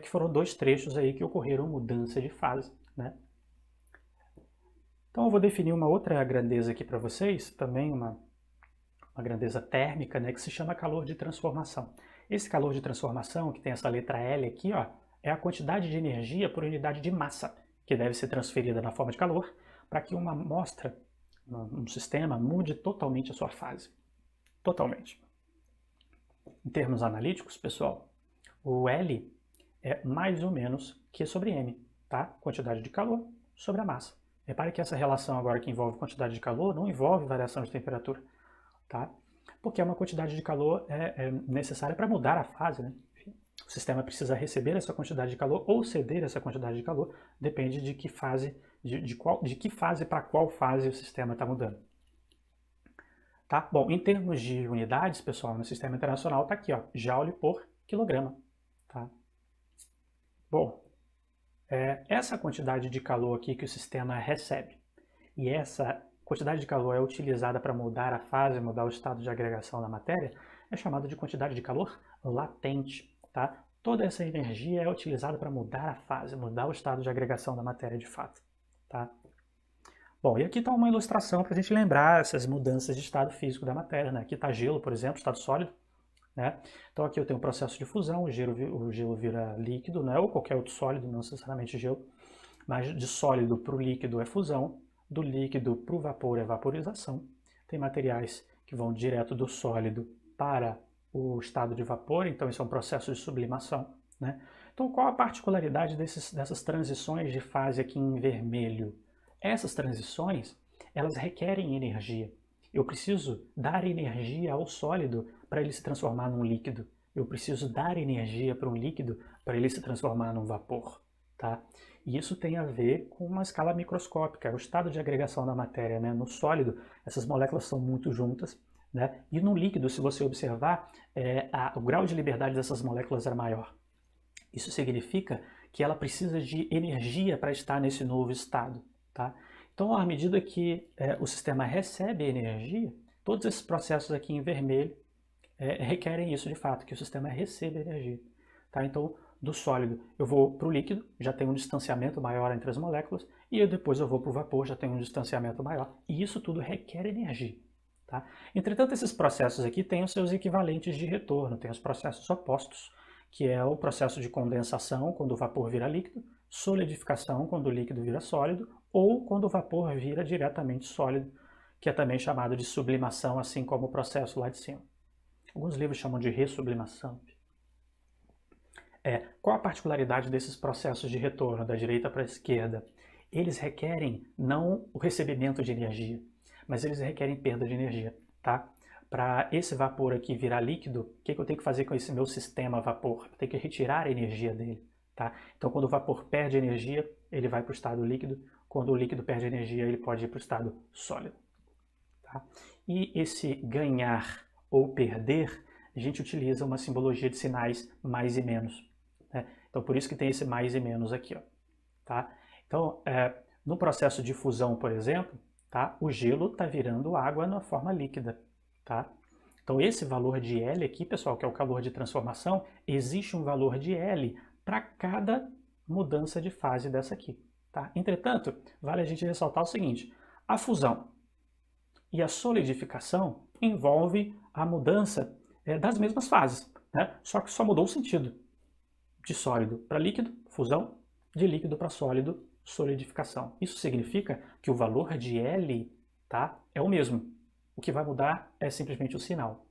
que foram dois trechos aí que ocorreram mudança de fase. Né? Então, eu vou definir uma outra grandeza aqui para vocês, também uma grandeza térmica, né, que se chama calor de transformação. Esse calor de transformação, que tem essa letra L aqui, ó, é a quantidade de energia por unidade de massa que deve ser transferida na forma de calor para que uma amostra, um sistema, mude totalmente a sua fase. Totalmente. Em termos analíticos, pessoal, o L é mais ou menos Q sobre M, tá? Quantidade de calor sobre a massa. Repare que essa relação agora que envolve quantidade de calor não envolve variação de temperatura, tá? Porque é uma quantidade de calor necessária para mudar a fase, né? O sistema precisa receber essa quantidade de calor ou ceder essa quantidade de calor, depende de que fase, de que fase para qual fase o sistema está mudando. Tá? Bom, em termos de unidades, pessoal, no sistema internacional está aqui, ó, joule por quilograma. Tá? Bom, essa quantidade de calor aqui que o sistema recebe, e essa quantidade de calor é utilizada para mudar a fase, mudar o estado de agregação da matéria, é chamada de quantidade de calor latente. Tá? Toda essa energia é utilizada para mudar a fase, mudar o estado de agregação da matéria de fato. Tá? Bom, e aqui está uma ilustração para a gente lembrar essas mudanças de estado físico da matéria. Né? Aqui está gelo, por exemplo, estado sólido. Né? Então aqui eu tenho um processo de fusão, o gelo vira líquido, né? Ou qualquer outro sólido, não necessariamente gelo. Mas de sólido para o líquido é fusão, do líquido para o vapor é vaporização. Tem materiais que vão direto do sólido para o estado de vapor, então isso é um processo de sublimação. Né? Então qual a particularidade dessas transições de fase aqui em vermelho? Essas transições, elas requerem energia. Eu preciso dar energia ao sólido para ele se transformar num líquido. Eu preciso dar energia para um líquido para ele se transformar num vapor. Tá? E isso tem a ver com uma escala microscópica, o estado de agregação da matéria. Né? No sólido, essas moléculas são muito juntas, né? E no líquido, se você observar, o grau de liberdade dessas moléculas era maior. Isso significa que ela precisa de energia para estar nesse novo estado. Tá? Então, à medida que o sistema recebe energia, todos esses processos aqui em vermelho requerem isso de fato, que o sistema receba energia. Tá? Então, do sólido eu vou para o líquido, já tem um distanciamento maior entre as moléculas, e depois eu vou para o vapor, já tem um distanciamento maior, e isso tudo requer energia. Tá? Entretanto, esses processos aqui têm os seus equivalentes de retorno, tem os processos opostos, que é o processo de condensação, quando o vapor vira líquido, solidificação, quando o líquido vira sólido, ou quando o vapor vira diretamente sólido, que é também chamado de sublimação, assim como o processo lá de cima. Alguns livros chamam de ressublimação. Qual a particularidade desses processos de retorno, da direita para a esquerda? Eles requerem não o recebimento de energia, mas eles requerem perda de energia. Tá? Para esse vapor aqui virar líquido, o que eu tenho que fazer com esse meu sistema vapor? Eu tenho que retirar a energia dele. Tá? Então, quando o vapor perde energia, ele vai para o estado líquido. Quando o líquido perde energia, ele pode ir para o estado sólido. Tá? E esse ganhar ou perder, a gente utiliza uma simbologia de sinais mais e menos. Né? Então, por isso que tem esse mais e menos aqui. Ó, tá? Então, no processo de fusão, por exemplo, tá? O gelo está virando água na forma líquida. Tá? Então, esse valor de L aqui, pessoal, que é o calor de transformação, existe um valor de L para cada mudança de fase dessa aqui. Tá? Entretanto, vale a gente ressaltar o seguinte, a fusão e a solidificação envolve a mudança das mesmas fases, né? Só que só mudou o sentido. De sólido para líquido, fusão, de líquido para sólido, solidificação. Isso significa que o valor de L, tá, é o mesmo. O que vai mudar é simplesmente o sinal.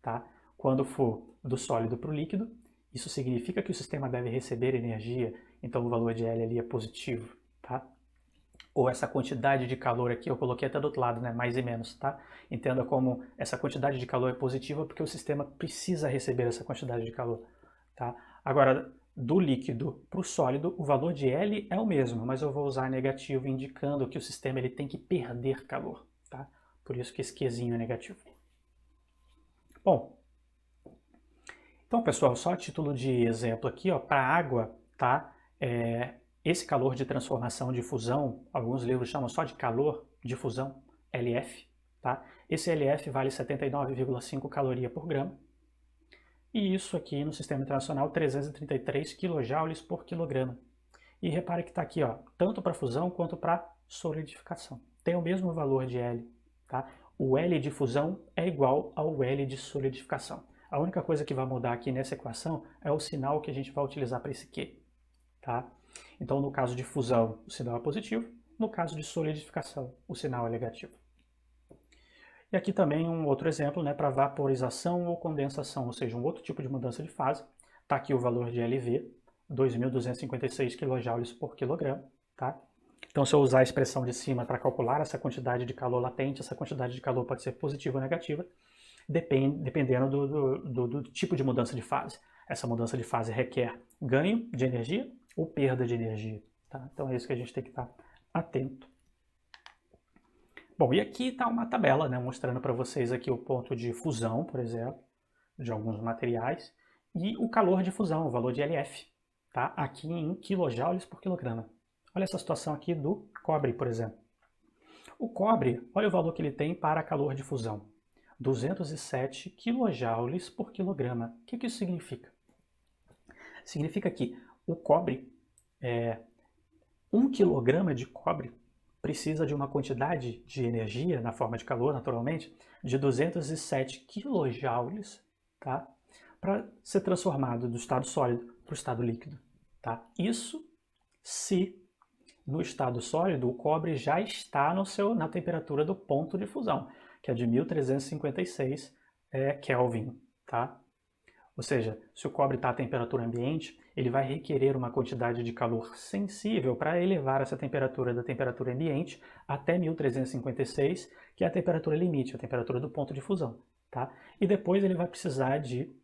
Tá? Quando for do sólido para o líquido, isso significa que o sistema deve receber energia, então o valor de L ali é positivo. Tá? Ou essa quantidade de calor aqui, eu coloquei até do outro lado, né? Mais e menos, tá? Entenda como essa quantidade de calor é positiva porque o sistema precisa receber essa quantidade de calor, tá? Agora, do líquido para o sólido, o valor de L é o mesmo, mas eu vou usar negativo indicando que o sistema ele tem que perder calor, tá? Por isso que esse Qzinho é negativo. Bom, então pessoal, só a título de exemplo aqui, ó, para a água, tá? Esse calor de transformação de fusão, alguns livros chamam só de calor de fusão, LF, tá? Esse LF vale 79,5 caloria por grama. E isso aqui no Sistema Internacional, 333 kJ por quilograma. E repare que está aqui, ó, tanto para fusão quanto para solidificação. Tem o mesmo valor de L, tá? O L de fusão é igual ao L de solidificação. A única coisa que vai mudar aqui nessa equação é o sinal que a gente vai utilizar para esse Q, tá? Então, no caso de fusão, o sinal é positivo. No caso de solidificação, o sinal é negativo. E aqui também um outro exemplo, né, para vaporização ou condensação, ou seja, um outro tipo de mudança de fase. Está aqui o valor de LV, 2.256 kJ por quilograma. Tá? Então, se eu usar a expressão de cima para calcular essa quantidade de calor latente, essa quantidade de calor pode ser positiva ou negativa, dependendo do tipo de mudança de fase. Essa mudança de fase requer ganho de energia ou perda de energia. Tá? Então é isso que a gente tem que estar atento. Bom, e aqui está uma tabela, né, mostrando para vocês aqui o ponto de fusão, por exemplo, de alguns materiais, e o calor de fusão, o valor de LF, tá? Aqui em kJ por quilograma. Olha essa situação aqui do cobre, por exemplo. O cobre, olha o valor que ele tem para calor de fusão, 207 kJ por quilograma. O que isso significa? Significa que o cobre, 1 kg de cobre precisa de uma quantidade de energia, na forma de calor, naturalmente, de 207 kJ, tá? Para ser transformado do estado sólido para o estado líquido. Tá? Isso se no estado sólido o cobre já está na temperatura do ponto de fusão, que é de 1356 Kelvin. Tá? Ou seja, se o cobre está à temperatura ambiente, ele vai requerer uma quantidade de calor sensível para elevar essa temperatura da temperatura ambiente até 1356, que é a temperatura limite, a temperatura do ponto de fusão. Tá? E depois ele vai precisar de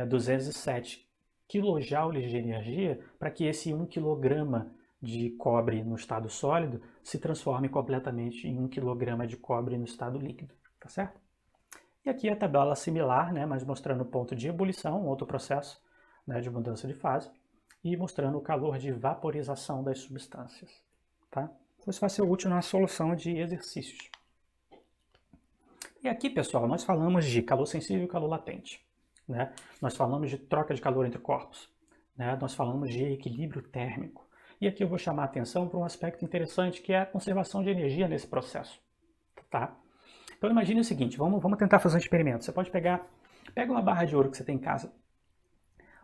207 kJ de energia para que esse 1 kg de cobre no estado sólido se transforme completamente em 1 kg de cobre no estado líquido. Tá certo? E aqui a tabela similar, né, mas mostrando o ponto de ebulição, outro processo, né, de mudança de fase, e mostrando o calor de vaporização das substâncias. Tá? Então, isso vai ser útil na solução de exercícios. E aqui, pessoal, nós falamos de calor sensível e calor latente. Né? Nós falamos de troca de calor entre corpos. Né? Nós falamos de equilíbrio térmico. E aqui eu vou chamar a atenção para um aspecto interessante, que é a conservação de energia nesse processo. Tá? Então imagine o seguinte, vamos tentar fazer um experimento. Você pode pega uma barra de ouro que você tem em casa.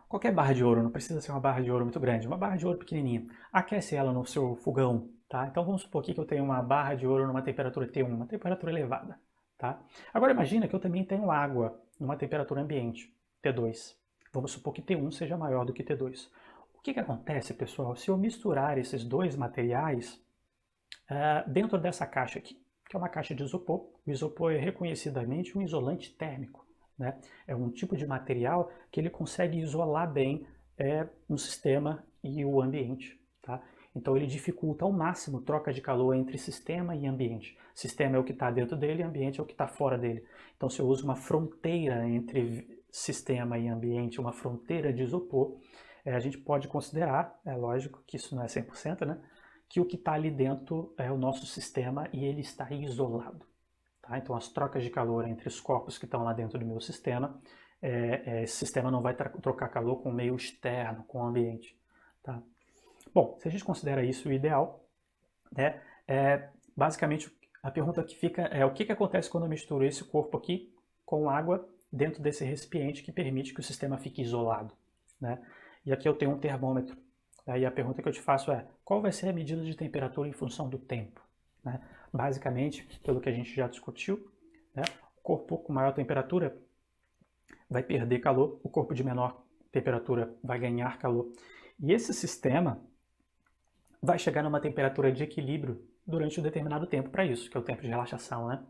Qualquer barra de ouro, não precisa ser uma barra de ouro muito grande, uma barra de ouro pequenininha. Aquece ela no seu fogão, tá? Então vamos supor aqui que eu tenho uma barra de ouro numa temperatura T1, uma temperatura elevada, tá? Agora imagina que eu também tenho água numa temperatura ambiente, T2. Vamos supor que T1 seja maior do que T2. O que acontece, pessoal, se eu misturar esses dois materiais dentro dessa caixa aqui? Que é uma caixa de isopor. O isopor é reconhecidamente um isolante térmico. Né? É um tipo de material que ele consegue isolar bem um sistema e o ambiente, tá? Então ele dificulta ao máximo troca de calor entre sistema e ambiente. Sistema é o que está dentro dele, ambiente é o que está fora dele. Então se eu uso uma fronteira entre sistema e ambiente, uma fronteira de isopor, a gente pode considerar, é lógico que isso não é 100%, né? Que o que está ali dentro é o nosso sistema e ele está isolado. Tá? Então as trocas de calor entre os corpos que estão lá dentro do meu sistema, esse sistema não vai trocar calor com o meio externo, com o ambiente. Tá? Bom, se a gente considera isso o ideal, né, basicamente a pergunta que fica é o que acontece quando eu misturo esse corpo aqui com água dentro desse recipiente que permite que o sistema fique isolado. Né? E aqui eu tenho um termômetro. Aí a pergunta que eu te faço é, qual vai ser a medida de temperatura em função do tempo? Né? Basicamente, pelo que a gente já discutiu, né, o corpo com maior temperatura vai perder calor, o corpo de menor temperatura vai ganhar calor. E esse sistema vai chegar numa temperatura de equilíbrio durante um determinado tempo para isso, que é o tempo de relaxação, né?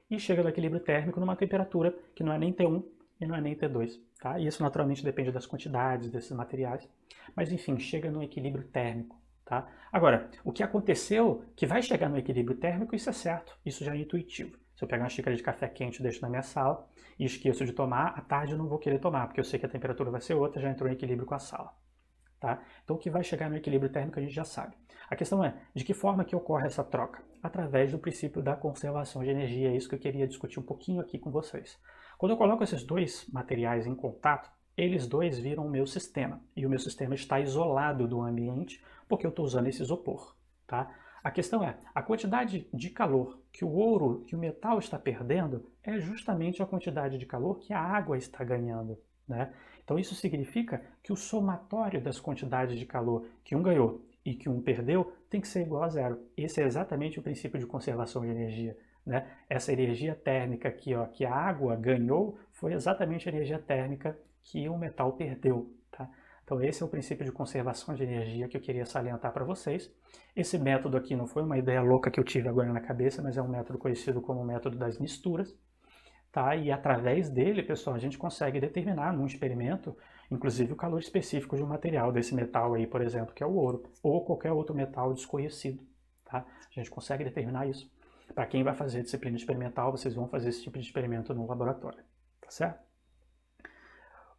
E chega no equilíbrio térmico numa temperatura que não é nem T1 e não é nem T2, tá? E isso naturalmente depende das quantidades desses materiais, mas enfim, chega no equilíbrio térmico, tá? Agora, o que aconteceu que vai chegar no equilíbrio térmico, isso é certo, isso já é intuitivo. Se eu pegar uma xícara de café quente e deixo na minha sala e esqueço de tomar, à tarde eu não vou querer tomar, porque eu sei que a temperatura vai ser outra, já entrou em equilíbrio com a sala. Tá? Então o que vai chegar no equilíbrio térmico a gente já sabe. A questão é, de que forma que ocorre essa troca? Através do princípio da conservação de energia, é isso que eu queria discutir um pouquinho aqui com vocês. Quando eu coloco esses dois materiais em contato, eles dois viram o meu sistema, e o meu sistema está isolado do ambiente, porque eu estou usando esse isopor. Tá? A questão é, a quantidade de calor que o ouro, que o metal está perdendo, é justamente a quantidade de calor que a água está ganhando. Né? Então isso significa que o somatório das quantidades de calor que um ganhou e que um perdeu tem que ser igual a zero. Esse é exatamente o princípio de conservação de energia. Né? Essa energia térmica aqui, ó, que a água ganhou, foi exatamente a energia térmica que o metal perdeu. Tá? Então esse é o princípio de conservação de energia que eu queria salientar para vocês. Esse método aqui não foi uma ideia louca que eu tive agora na cabeça, mas é um método conhecido como o método das misturas. Tá? E através dele, pessoal, a gente consegue determinar num experimento, inclusive o calor específico de um material, desse metal aí, por exemplo, que é o ouro, ou qualquer outro metal desconhecido. Tá? A gente consegue determinar isso. Para quem vai fazer disciplina experimental, vocês vão fazer esse tipo de experimento no laboratório. Tá certo?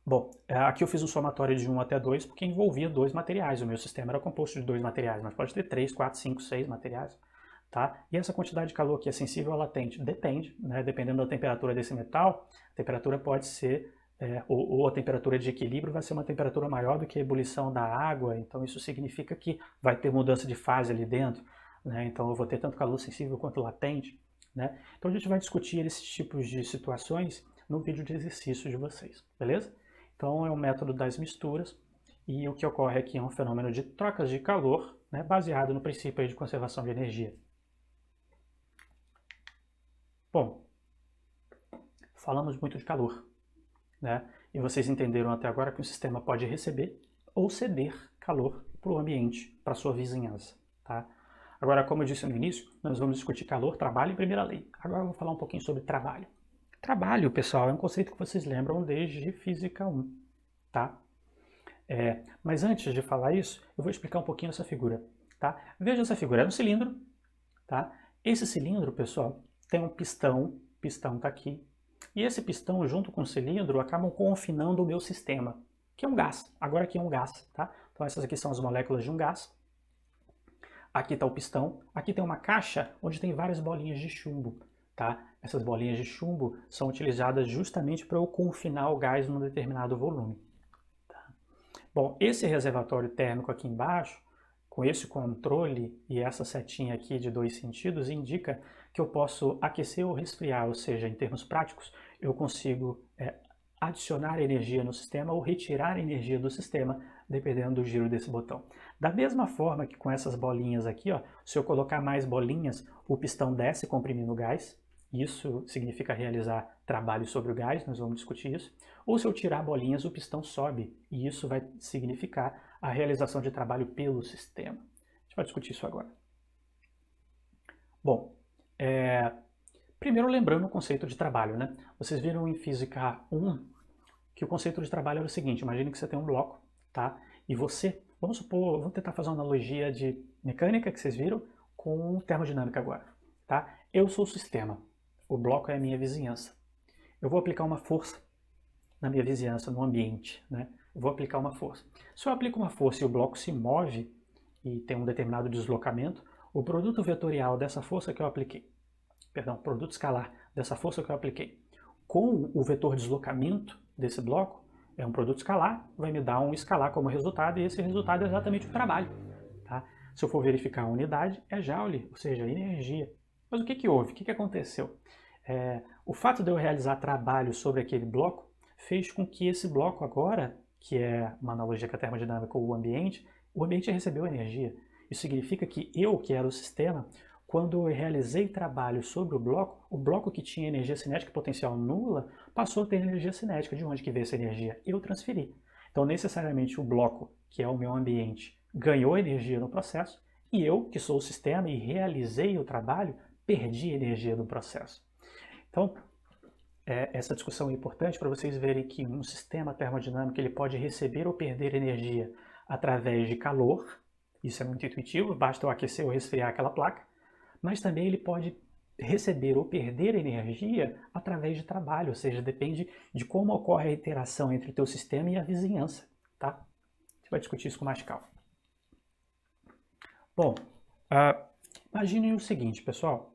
Bom, aqui eu fiz um somatório de 1 até 2 porque envolvia dois materiais. O meu sistema era composto de dois materiais, mas pode ter 3, 4, 5, 6 materiais. Tá? E essa quantidade de calor que é sensível ou latente depende, né? Dependendo da temperatura desse metal, a temperatura pode ser, ou a temperatura de equilíbrio vai ser uma temperatura maior do que a ebulição da água, então isso significa que vai ter mudança de fase ali dentro, né? Então eu vou ter tanto calor sensível quanto latente. Né? Então a gente vai discutir esses tipos de situações no vídeo de exercício de vocês, beleza? Então é o método das misturas, e o que ocorre aqui é um fenômeno de trocas de calor, né? Baseado no princípio de conservação de energia. Bom, falamos muito de calor, né? E vocês entenderam até agora que o sistema pode receber ou ceder calor para o ambiente, para a sua vizinhança, tá? Agora, como eu disse no início, nós vamos discutir calor, trabalho e primeira lei. Agora eu vou falar um pouquinho sobre trabalho. Trabalho, pessoal, é um conceito que vocês lembram desde Física 1, tá? Mas antes de falar isso, eu vou explicar um pouquinho essa figura, tá? Veja essa figura, é um cilindro, tá? Esse cilindro, pessoal, tem um pistão está aqui, e esse pistão junto com o cilindro acabam confinando o meu sistema, que é um gás. Agora aqui é um gás, tá? Então essas aqui são as moléculas de um gás. Aqui está o pistão, aqui tem uma caixa onde tem várias bolinhas de chumbo, tá? Essas bolinhas de chumbo são utilizadas justamente para eu confinar o gás num determinado volume. Tá? Bom, esse reservatório térmico aqui embaixo, com esse controle e essa setinha aqui de 2 sentidos, indica que eu posso aquecer ou resfriar, ou seja, em termos práticos, eu consigo adicionar energia no sistema ou retirar energia do sistema, dependendo do giro desse botão. Da mesma forma que com essas bolinhas aqui, ó, se eu colocar mais bolinhas, o pistão desce comprimindo o gás, isso significa realizar trabalho sobre o gás, nós vamos discutir isso. Ou se eu tirar bolinhas, o pistão sobe, e isso vai significar a realização de trabalho pelo sistema. A gente vai discutir isso agora. Bom, primeiro lembrando o conceito de trabalho, né? Vocês viram em Física 1 que o conceito de trabalho era o seguinte, imagine que você tem um bloco, tá? E você Vamos supor, vamos tentar fazer uma analogia de mecânica que vocês viram com termodinâmica agora, tá? Eu sou o sistema, o bloco é a minha vizinhança. Eu vou aplicar uma força na minha vizinhança, no ambiente, né? Eu vou aplicar uma força. Se eu aplico uma força e o bloco se move e tem um determinado deslocamento, o produto vetorial dessa força que eu apliquei, perdão, produto escalar dessa força que eu apliquei, com o vetor deslocamento desse bloco, é um produto escalar, vai me dar um escalar como resultado, e esse resultado é exatamente o trabalho. Tá? Se eu for verificar a unidade, é joule, ou seja, energia. Mas o que houve? O que aconteceu? O fato de eu realizar trabalho sobre aquele bloco fez com que esse bloco agora, que é uma analogia com a termodinâmica ou o ambiente recebeu energia. Isso significa que eu, que era o sistema, quando eu realizei trabalho sobre o bloco que tinha energia cinética e potencial nula, passou a ter energia cinética. De onde que veio essa energia? Eu transferi. Então, necessariamente, o bloco, que é o meu ambiente, ganhou energia no processo, e eu, que sou o sistema e realizei o trabalho, perdi energia no processo. Então, essa discussão é importante para vocês verem que um sistema termodinâmico ele pode receber ou perder energia através de calor, isso é muito intuitivo, basta eu aquecer ou resfriar aquela placa, mas também ele pode receber ou perder energia através de trabalho, ou seja, depende de como ocorre a interação entre o teu sistema e a vizinhança, tá? A gente vai discutir isso com mais calma. Bom, imagine o seguinte, pessoal.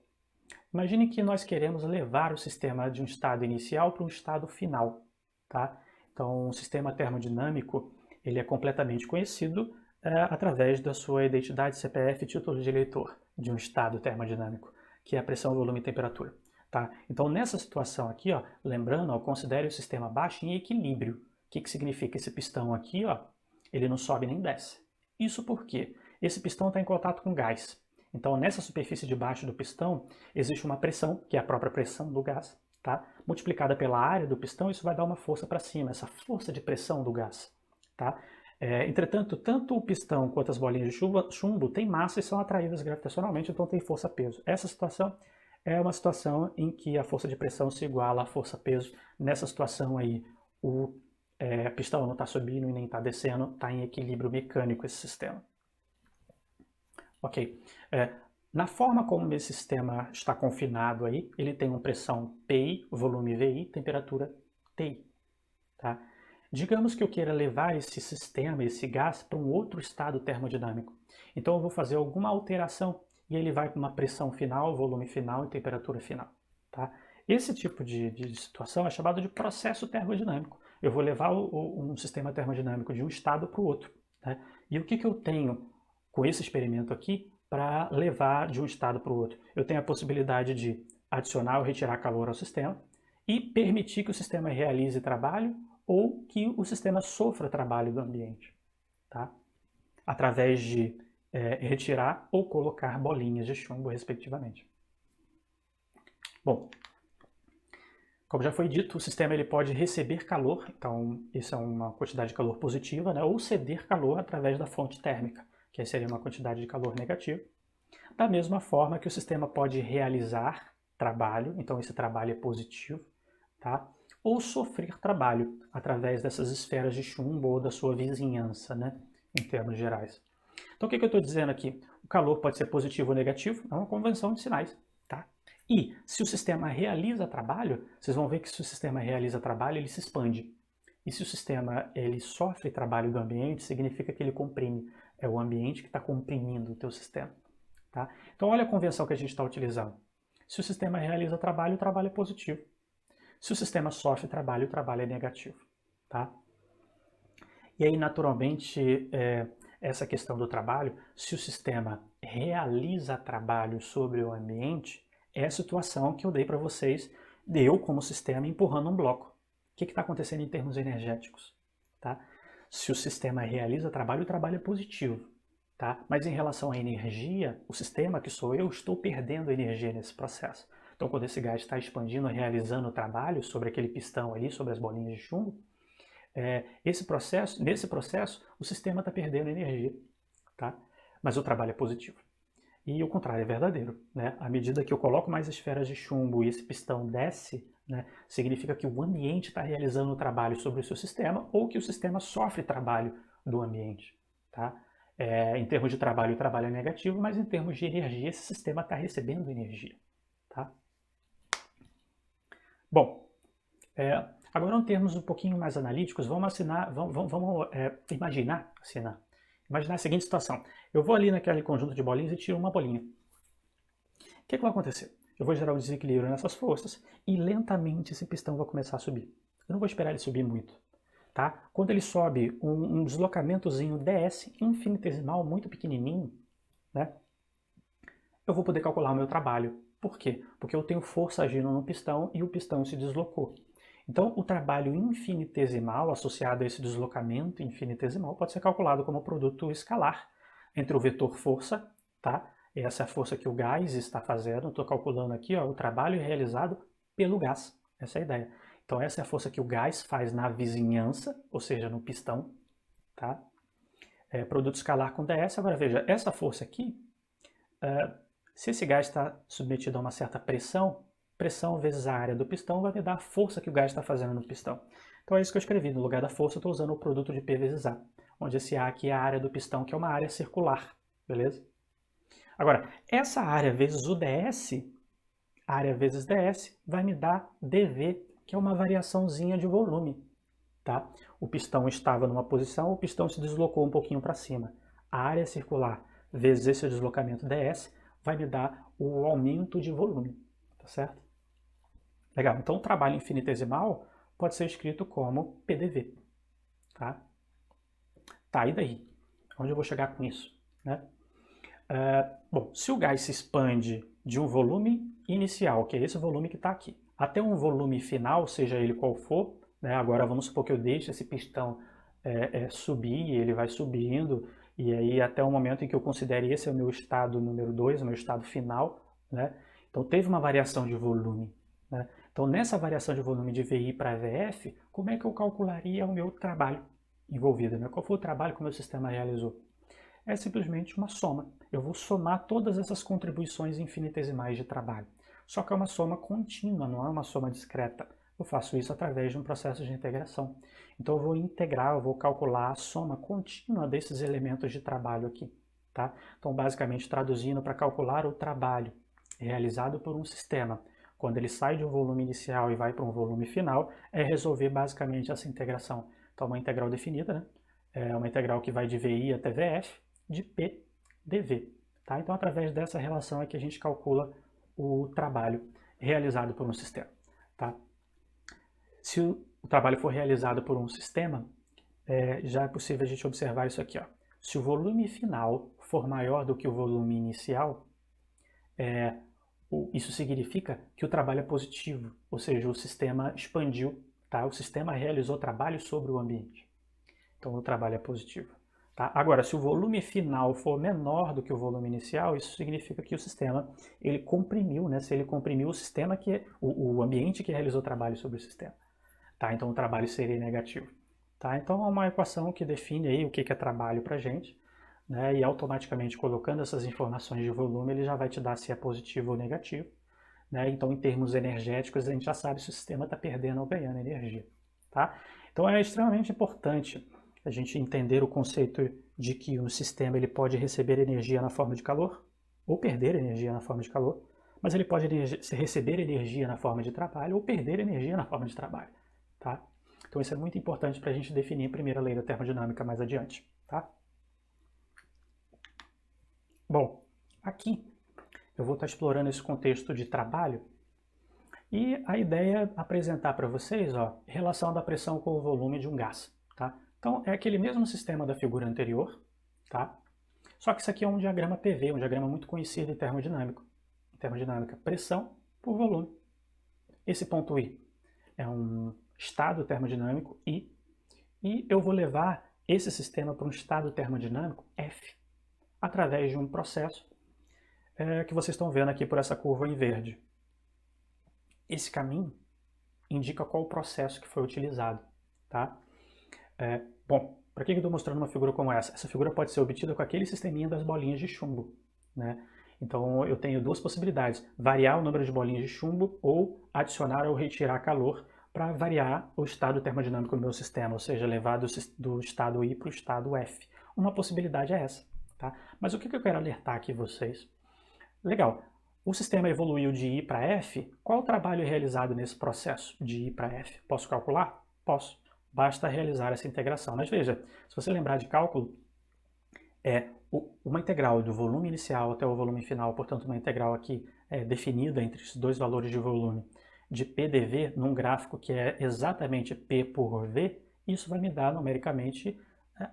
Imagine que nós queremos levar o sistema de um estado inicial para um estado final, tá? Então, o sistema termodinâmico, ele é completamente conhecido através da sua identidade CPF e título de eleitor de um estado termodinâmico, que é a pressão, volume e temperatura, tá? Então, nessa situação aqui, ó, lembrando, ó, considere o sistema baixo em equilíbrio. O que significa esse pistão aqui, ó? Ele não sobe nem desce. Isso porque esse pistão está em contato com gás. Então, nessa superfície de baixo do pistão, existe uma pressão, que é a própria pressão do gás, tá? Multiplicada pela área do pistão, isso vai dar uma força para cima, essa força de pressão do gás, tá? Entretanto, tanto o pistão quanto as bolinhas de chumbo têm massa e são atraídas gravitacionalmente, então tem força-peso. Essa situação é uma situação em que a força de pressão se iguala à força-peso. Nessa situação aí, o pistão não está subindo e nem está descendo, está em equilíbrio mecânico esse sistema. Ok. Na forma como esse sistema está confinado aí, ele tem uma pressão PI, volume VI, temperatura TI. Tá? Digamos que eu queira levar esse sistema, esse gás, para um outro estado termodinâmico. Então eu vou fazer alguma alteração e ele vai para uma pressão final, volume final e temperatura final. Tá? Esse tipo de situação é chamado de processo termodinâmico. Eu vou levar um sistema termodinâmico de um estado para o outro. Né? E o que eu tenho com esse experimento aqui para levar de um estado para o outro? Eu tenho a possibilidade de adicionar ou retirar calor ao sistema e permitir que o sistema realize trabalho ou que o sistema sofra trabalho do ambiente, tá? Através de retirar ou colocar bolinhas de chumbo, respectivamente. Bom, como já foi dito, o sistema ele pode receber calor, então isso é uma quantidade de calor positiva, né? Ou ceder calor através da fonte térmica, que seria uma quantidade de calor negativa. Da mesma forma que o sistema pode realizar trabalho, então esse trabalho é positivo, tá? Ou sofrer trabalho através dessas esferas de chumbo ou da sua vizinhança, né? Em termos gerais. Então o que eu estou dizendo aqui? O calor pode ser positivo ou negativo, é uma convenção de sinais, tá? E se o sistema realiza trabalho, vocês vão ver que se o sistema realiza trabalho, ele se expande. E se o sistema ele sofre trabalho do ambiente, significa que ele comprime. É o ambiente que está comprimindo o teu sistema. Tá? Então olha a convenção que a gente está utilizando. Se o sistema realiza trabalho, o trabalho é positivo. Se o sistema sofre trabalho, o trabalho é negativo. Tá? E aí, naturalmente, essa questão do trabalho, se o sistema realiza trabalho sobre o ambiente, é a situação que eu dei para vocês, eu como sistema empurrando um bloco. O que está acontecendo em termos energéticos? Tá? Se o sistema realiza trabalho, o trabalho é positivo. Tá? Mas em relação à energia, o sistema que sou eu, estou perdendo energia nesse processo. Então, quando esse gás está expandindo, realizando o trabalho sobre aquele pistão ali, sobre as bolinhas de chumbo, nesse processo, o sistema está perdendo energia, tá? Mas o trabalho é positivo. E o contrário é verdadeiro, né? À medida que eu coloco mais esferas de chumbo e esse pistão desce, né, significa que o ambiente está realizando o trabalho sobre o seu sistema ou que o sistema sofre trabalho do ambiente. tá? Em termos de trabalho, o trabalho é negativo, mas em termos de energia, esse sistema está recebendo energia, tá? Bom, agora em termos um pouquinho mais analíticos, vamos imaginar a seguinte situação. Eu vou ali naquele conjunto de bolinhas e tiro uma bolinha. O que vai acontecer? Eu vou gerar um desequilíbrio nessas forças e lentamente esse pistão vai começar a subir. Eu não vou esperar ele subir muito. Tá? Quando ele sobe um deslocamentozinho ds infinitesimal, muito pequenininho, né? Eu vou poder calcular o meu trabalho. Por quê? Porque eu tenho força agindo no pistão e o pistão se deslocou. Então, o trabalho infinitesimal associado a esse deslocamento infinitesimal pode ser calculado como produto escalar entre o vetor força, tá? Essa é a força que o gás está fazendo. Estou calculando aqui ó, o trabalho realizado pelo gás. Essa é a ideia. Então, essa é a força que o gás faz na vizinhança, ou seja, no pistão. Tá? Produto escalar com ds. Agora, veja, essa força aqui, se esse gás está submetido a uma certa pressão, pressão vezes a área do pistão vai me dar a força que o gás está fazendo no pistão. Então, é isso que eu escrevi. No lugar da força, eu estou usando o produto de P vezes A, onde esse A aqui é a área do pistão, que é uma área circular. Beleza? Agora, essa área vezes o ds, área vezes ds, vai me dar dv, que é uma variaçãozinha de volume. Tá? O pistão estava numa posição, o pistão se deslocou um pouquinho para cima. A área circular vezes esse deslocamento ds vai me dar o aumento de volume. Tá certo? Legal. Então, o trabalho infinitesimal pode ser escrito como PDV. Tá? Tá, e daí? Onde eu vou chegar com isso? Né? Bom, se o gás se expande de um volume inicial, que é esse volume que está aqui, até um volume final, seja ele qual for, né, agora vamos supor que eu deixe esse pistão subir, ele vai subindo, e aí até o momento em que eu considere esse é o meu estado número 2, o meu estado final, né? Então teve uma variação de volume. Né? Então nessa variação de volume de VI para VF, como é que eu calcularia o meu trabalho envolvido? Né? Qual foi o trabalho que o meu sistema realizou? É simplesmente uma soma. Eu vou somar todas essas contribuições infinitesimais de trabalho. Só que é uma soma contínua, não é uma soma discreta. Eu faço isso através de um processo de integração. Então eu vou integrar, eu vou calcular a soma contínua desses elementos de trabalho aqui. Tá? Então, basicamente, traduzindo para calcular o trabalho realizado por um sistema, quando ele sai de um volume inicial e vai para um volume final, é resolver basicamente essa integração. Então, uma integral definida, né? É uma integral que vai de VI até VF, de P dV. Tá? Então, através dessa relação é que a gente calcula o trabalho realizado por um sistema. Tá? Se o trabalho for realizado por um sistema, já é possível a gente observar isso aqui. Ó. Se o volume final for maior do que o volume inicial, isso significa que o trabalho é positivo, ou seja, o sistema expandiu, tá? O sistema realizou trabalho sobre o ambiente. Então, o trabalho é positivo. Tá? Agora, se o volume final for menor do que o volume inicial, isso significa que o sistema ele comprimiu, né? Se ele comprimiu o sistema que é o ambiente que realizou trabalho sobre o sistema. Tá? Então, o trabalho seria negativo. Tá? Então, é uma equação que define aí o que é trabalho para a gente, né? E automaticamente colocando essas informações de volume, ele já vai te dar se é positivo ou negativo. Né? Então, em termos energéticos, a gente já sabe se o sistema está perdendo ou ganhando energia. Tá? Então, é extremamente importante a gente entender o conceito de que o sistema ele pode receber energia na forma de calor ou perder energia na forma de calor, mas ele pode receber energia na forma de trabalho ou perder energia na forma de trabalho. Tá? Então isso é muito importante para a gente definir a primeira lei da termodinâmica mais adiante. Tá? Bom, aqui eu vou estar explorando esse contexto de trabalho e a ideia é apresentar para vocês a relação da pressão com o volume de um gás. Tá? Então, é aquele mesmo sistema da figura anterior, tá? Só que isso aqui é um diagrama PV, um diagrama muito conhecido em termodinâmica. Pressão por volume. Esse ponto I é um estado termodinâmico I, e eu vou levar esse sistema para um estado termodinâmico F, através de um processo que vocês estão vendo aqui por essa curva em verde. Esse caminho indica qual o processo que foi utilizado, tá? Bom, para que eu estou mostrando uma figura como essa? Essa figura pode ser obtida com aquele sisteminha das bolinhas de chumbo, né? Então eu tenho duas possibilidades, variar o número de bolinhas de chumbo ou adicionar ou retirar calor para variar o estado termodinâmico do meu sistema, ou seja, levar do estado I para o estado F, uma possibilidade é essa, tá? Mas o que eu quero alertar aqui vocês? Legal, o sistema evoluiu de I para F, qual o trabalho realizado nesse processo de I para F? Posso calcular? Posso. Basta realizar essa integração. Mas veja, se você lembrar de cálculo, uma integral do volume inicial até o volume final, portanto uma integral aqui definida entre os dois valores de volume de P dV num gráfico que é exatamente P por V, isso vai me dar numericamente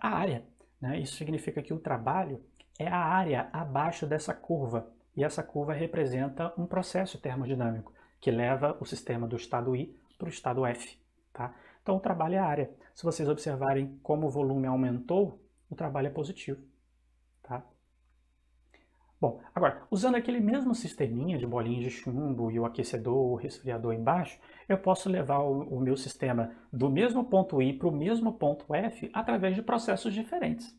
a área, né? Isso significa que o trabalho é a área abaixo dessa curva, e essa curva representa um processo termodinâmico que leva o sistema do estado I para o estado F, tá? Então o trabalho é a área. Se vocês observarem como o volume aumentou, o trabalho é positivo. Tá? Bom, agora, usando aquele mesmo sisteminha de bolinhas de chumbo e o aquecedor, o resfriador embaixo, eu posso levar o meu sistema do mesmo ponto I para o mesmo ponto F através de processos diferentes.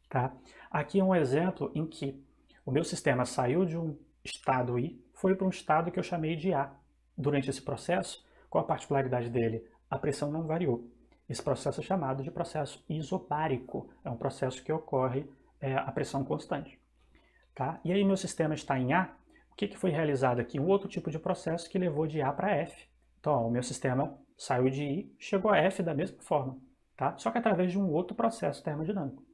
Tá? Aqui é um exemplo em que o meu sistema saiu de um estado I, foi para um estado que eu chamei de A. Durante esse processo, qual a particularidade dele? A pressão não variou. Esse processo é chamado de processo isobárico. É um processo que ocorre a pressão constante. Tá? E aí meu sistema está em A, o que foi realizado aqui? Um outro tipo de processo que levou de A para F. Então, ó, o meu sistema saiu de I, chegou a F da mesma forma, tá? Só que através de um outro processo termodinâmico.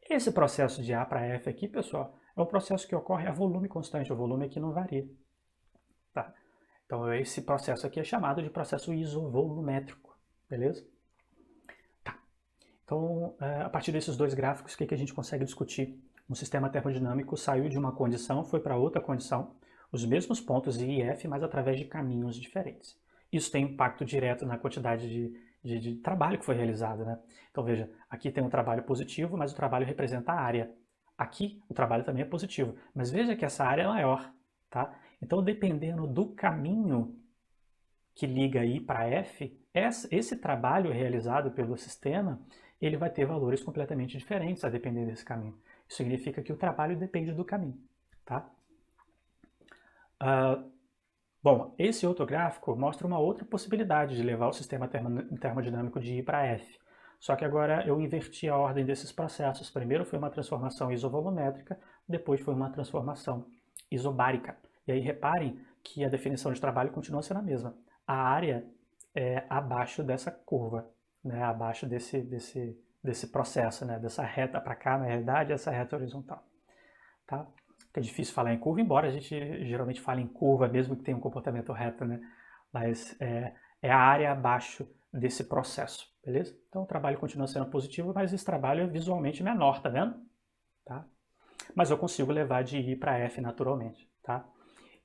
Esse processo de A para F aqui, pessoal, é um processo que ocorre a volume constante, o volume aqui não varia. Tá? Então, esse processo aqui é chamado de processo isovolumétrico, beleza? Tá. Então, a partir desses dois gráficos, o que a gente consegue discutir? Um sistema termodinâmico saiu de uma condição, foi para outra condição, os mesmos pontos I e F, mas através de caminhos diferentes. Isso tem impacto direto na quantidade de trabalho que foi realizado, né? Então veja, aqui tem um trabalho positivo, mas o trabalho representa a área. Aqui o trabalho também é positivo, mas veja que essa área é maior, tá? Então dependendo do caminho que liga I para F, esse trabalho realizado pelo sistema, ele vai ter valores completamente diferentes a depender desse caminho. Isso significa que o trabalho depende do caminho, tá? Bom, esse outro gráfico mostra uma outra possibilidade de levar o sistema termodinâmico de I para F. Só que agora eu inverti a ordem desses processos. Primeiro foi uma transformação isovolumétrica, depois foi uma transformação isobárica. E aí reparem que a definição de trabalho continua sendo a mesma. A área é abaixo dessa curva, né? Abaixo desse processo, né? Dessa reta para cá, na realidade, essa reta horizontal. Tá? É difícil falar em curva, embora a gente geralmente fale em curva, mesmo que tenha um comportamento reto, né? Mas é a área abaixo desse processo, beleza? Então o trabalho continua sendo positivo, mas esse trabalho é visualmente menor, tá vendo? Tá? Mas eu consigo levar de I para F naturalmente, tá?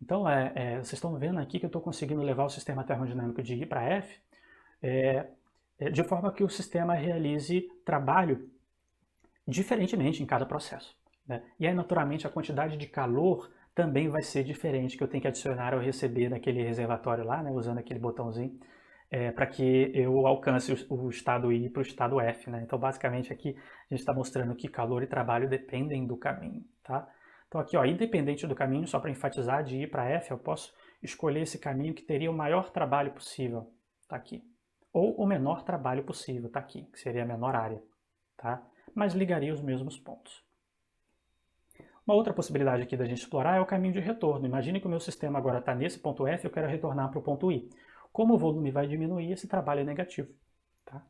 Então vocês estão vendo aqui que eu estou conseguindo levar o sistema termodinâmico de I para F de forma que o sistema realize trabalho diferentemente em cada processo. Né? E aí, naturalmente, a quantidade de calor também vai ser diferente que eu tenho que adicionar ao receber naquele reservatório lá, né, usando aquele botãozinho, para que eu alcance o estado I para o estado F. Né? Então, basicamente, aqui a gente está mostrando que calor e trabalho dependem do caminho. Tá? Então, aqui, ó, independente do caminho, só para enfatizar, de I para F, eu posso escolher esse caminho que teria o maior trabalho possível, tá aqui. Ou o menor trabalho possível, tá aqui, que seria a menor área. Tá? Mas ligaria os mesmos pontos. Uma outra possibilidade aqui da gente explorar é o caminho de retorno. Imagine que o meu sistema agora está nesse ponto F e eu quero retornar para o ponto I. Como o volume vai diminuir, esse trabalho é negativo. Tá?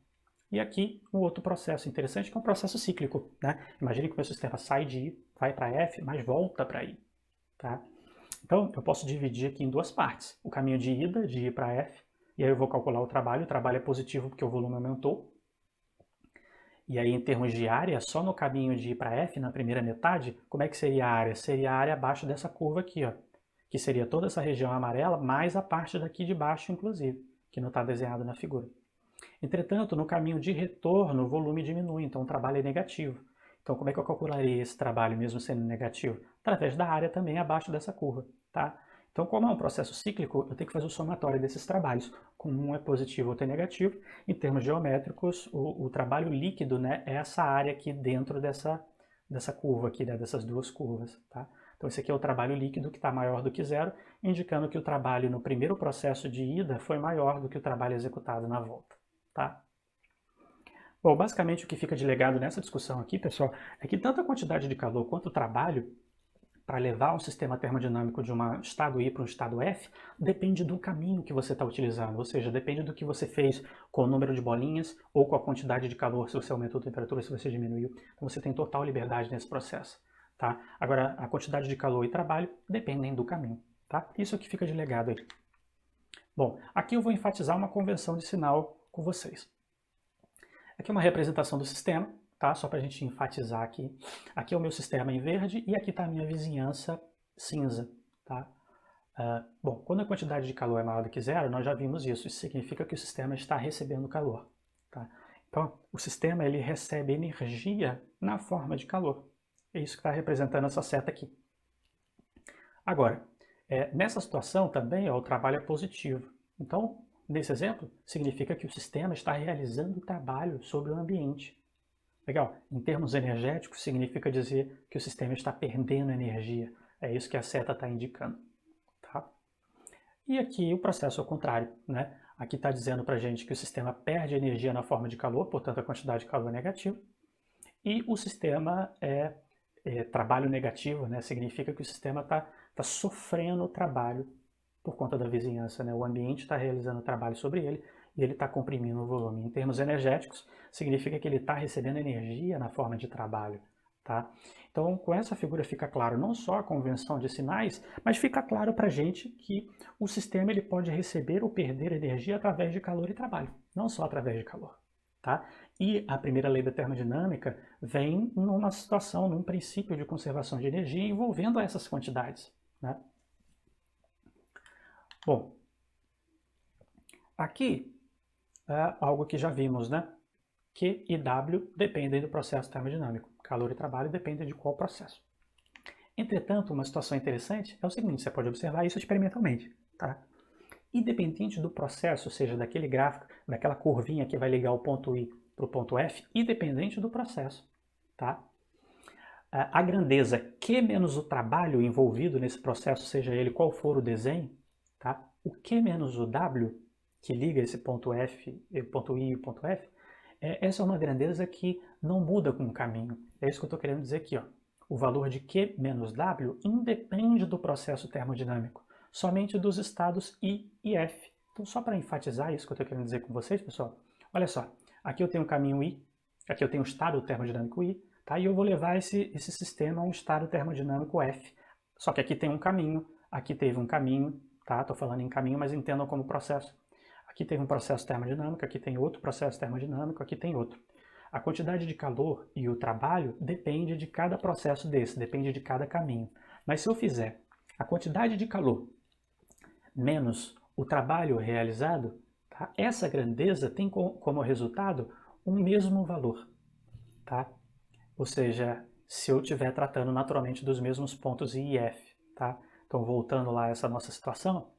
E aqui um outro processo interessante que é um processo cíclico. Né? Imagine que o meu sistema sai de I, vai para F, mas volta para I. Tá? Então eu posso dividir aqui em duas partes. O caminho de ida, de I para F, e aí eu vou calcular o trabalho é positivo porque o volume aumentou. E aí, em termos de área, só no caminho de I para F, na primeira metade, como é que seria a área? Seria a área abaixo dessa curva aqui, ó, que seria toda essa região amarela, mais a parte daqui de baixo, inclusive, que não está desenhado na figura. Entretanto, no caminho de retorno, o volume diminui, então o trabalho é negativo. Então, como é que eu calcularia esse trabalho, mesmo sendo negativo? Através da área também abaixo dessa curva, tá? Então, como é um processo cíclico, eu tenho que fazer o somatório desses trabalhos. Como um é positivo, outro é negativo. Em termos geométricos, o trabalho líquido, né, é essa área aqui dentro dessa curva aqui, né, dessas duas curvas. Tá? Então, esse aqui é o trabalho líquido que está maior do que zero, indicando que o trabalho no primeiro processo de ida foi maior do que o trabalho executado na volta. Tá? Bom, basicamente o que fica de legado nessa discussão aqui, pessoal, é que tanto a quantidade de calor quanto o trabalho para levar um sistema termodinâmico de um estado I para um estado F depende do caminho que você está utilizando, ou seja, depende do que você fez com o número de bolinhas ou com a quantidade de calor, se você aumentou a temperatura, se você diminuiu. Então você tem total liberdade nesse processo. Tá? Agora, a quantidade de calor e trabalho dependem do caminho. Tá? Isso é o que fica de legado aí. Bom, aqui eu vou enfatizar uma convenção de sinal com vocês. Aqui é uma representação do sistema, tá? Só para a gente enfatizar aqui. Aqui é o meu sistema em verde e aqui está a minha vizinhança cinza, tá? Bom, quando a quantidade de calor é maior do que zero, nós já vimos isso. Isso significa que o sistema está recebendo calor, tá? Então, o sistema ele recebe energia na forma de calor. É isso que está representando essa seta aqui. Agora, nessa situação também o trabalho é positivo. Então, nesse exemplo, significa que o sistema está realizando o trabalho sobre o ambiente. Legal. Em termos energéticos, significa dizer que o sistema está perdendo energia. É isso que a seta está indicando. Tá? E aqui o processo é o contrário. Né? Aqui está dizendo para a gente que o sistema perde energia na forma de calor, portanto a quantidade de calor é negativa. E o sistema é trabalho negativo, né? Significa que o sistema está sofrendo trabalho por conta da vizinhança. Né? O ambiente está realizando trabalho sobre ele e ele está comprimindo o volume. Em termos energéticos, significa que ele está recebendo energia na forma de trabalho. Tá? Então, com essa figura fica claro não só a convenção de sinais, mas fica claro para a gente que o sistema ele pode receber ou perder energia através de calor e trabalho, não só através de calor. Tá? E a primeira lei da termodinâmica vem numa situação, num princípio de conservação de energia envolvendo essas quantidades. Né? Bom, aqui é algo que já vimos, né? Q e W dependem do processo termodinâmico. Calor e trabalho dependem de qual processo. Entretanto, uma situação interessante é o seguinte, você pode observar isso experimentalmente. Tá? Independente do processo, ou seja, daquele gráfico, daquela curvinha que vai ligar o ponto I para o ponto F, independente do processo. Tá? A grandeza Q menos o trabalho envolvido nesse processo, seja ele qual for o desenho, tá? O Q menos o W, que liga esse ponto F, o ponto I e o ponto F, essa é uma grandeza que não muda com o caminho. É isso que eu estou querendo dizer aqui. Ó. O valor de Q menos W independe do processo termodinâmico, somente dos estados I e F. Então, só para enfatizar isso que eu estou querendo dizer com vocês, pessoal, olha só, aqui eu tenho o caminho I, aqui eu tenho o estado termodinâmico I, tá? E eu vou levar esse sistema a um estado termodinâmico F. Só que aqui tem um caminho, aqui teve um caminho, tá? Estou falando em caminho, mas entendam como processo. Aqui teve um processo termodinâmico, aqui tem outro processo termodinâmico, aqui tem outro. A quantidade de calor e o trabalho depende de cada processo desse, depende de cada caminho. Mas se eu fizer a quantidade de calor menos o trabalho realizado, tá? Essa grandeza tem como resultado um mesmo valor. Tá? Ou seja, se eu estiver tratando naturalmente dos mesmos pontos I e F. Tá? Então, voltando lá a essa nossa situação,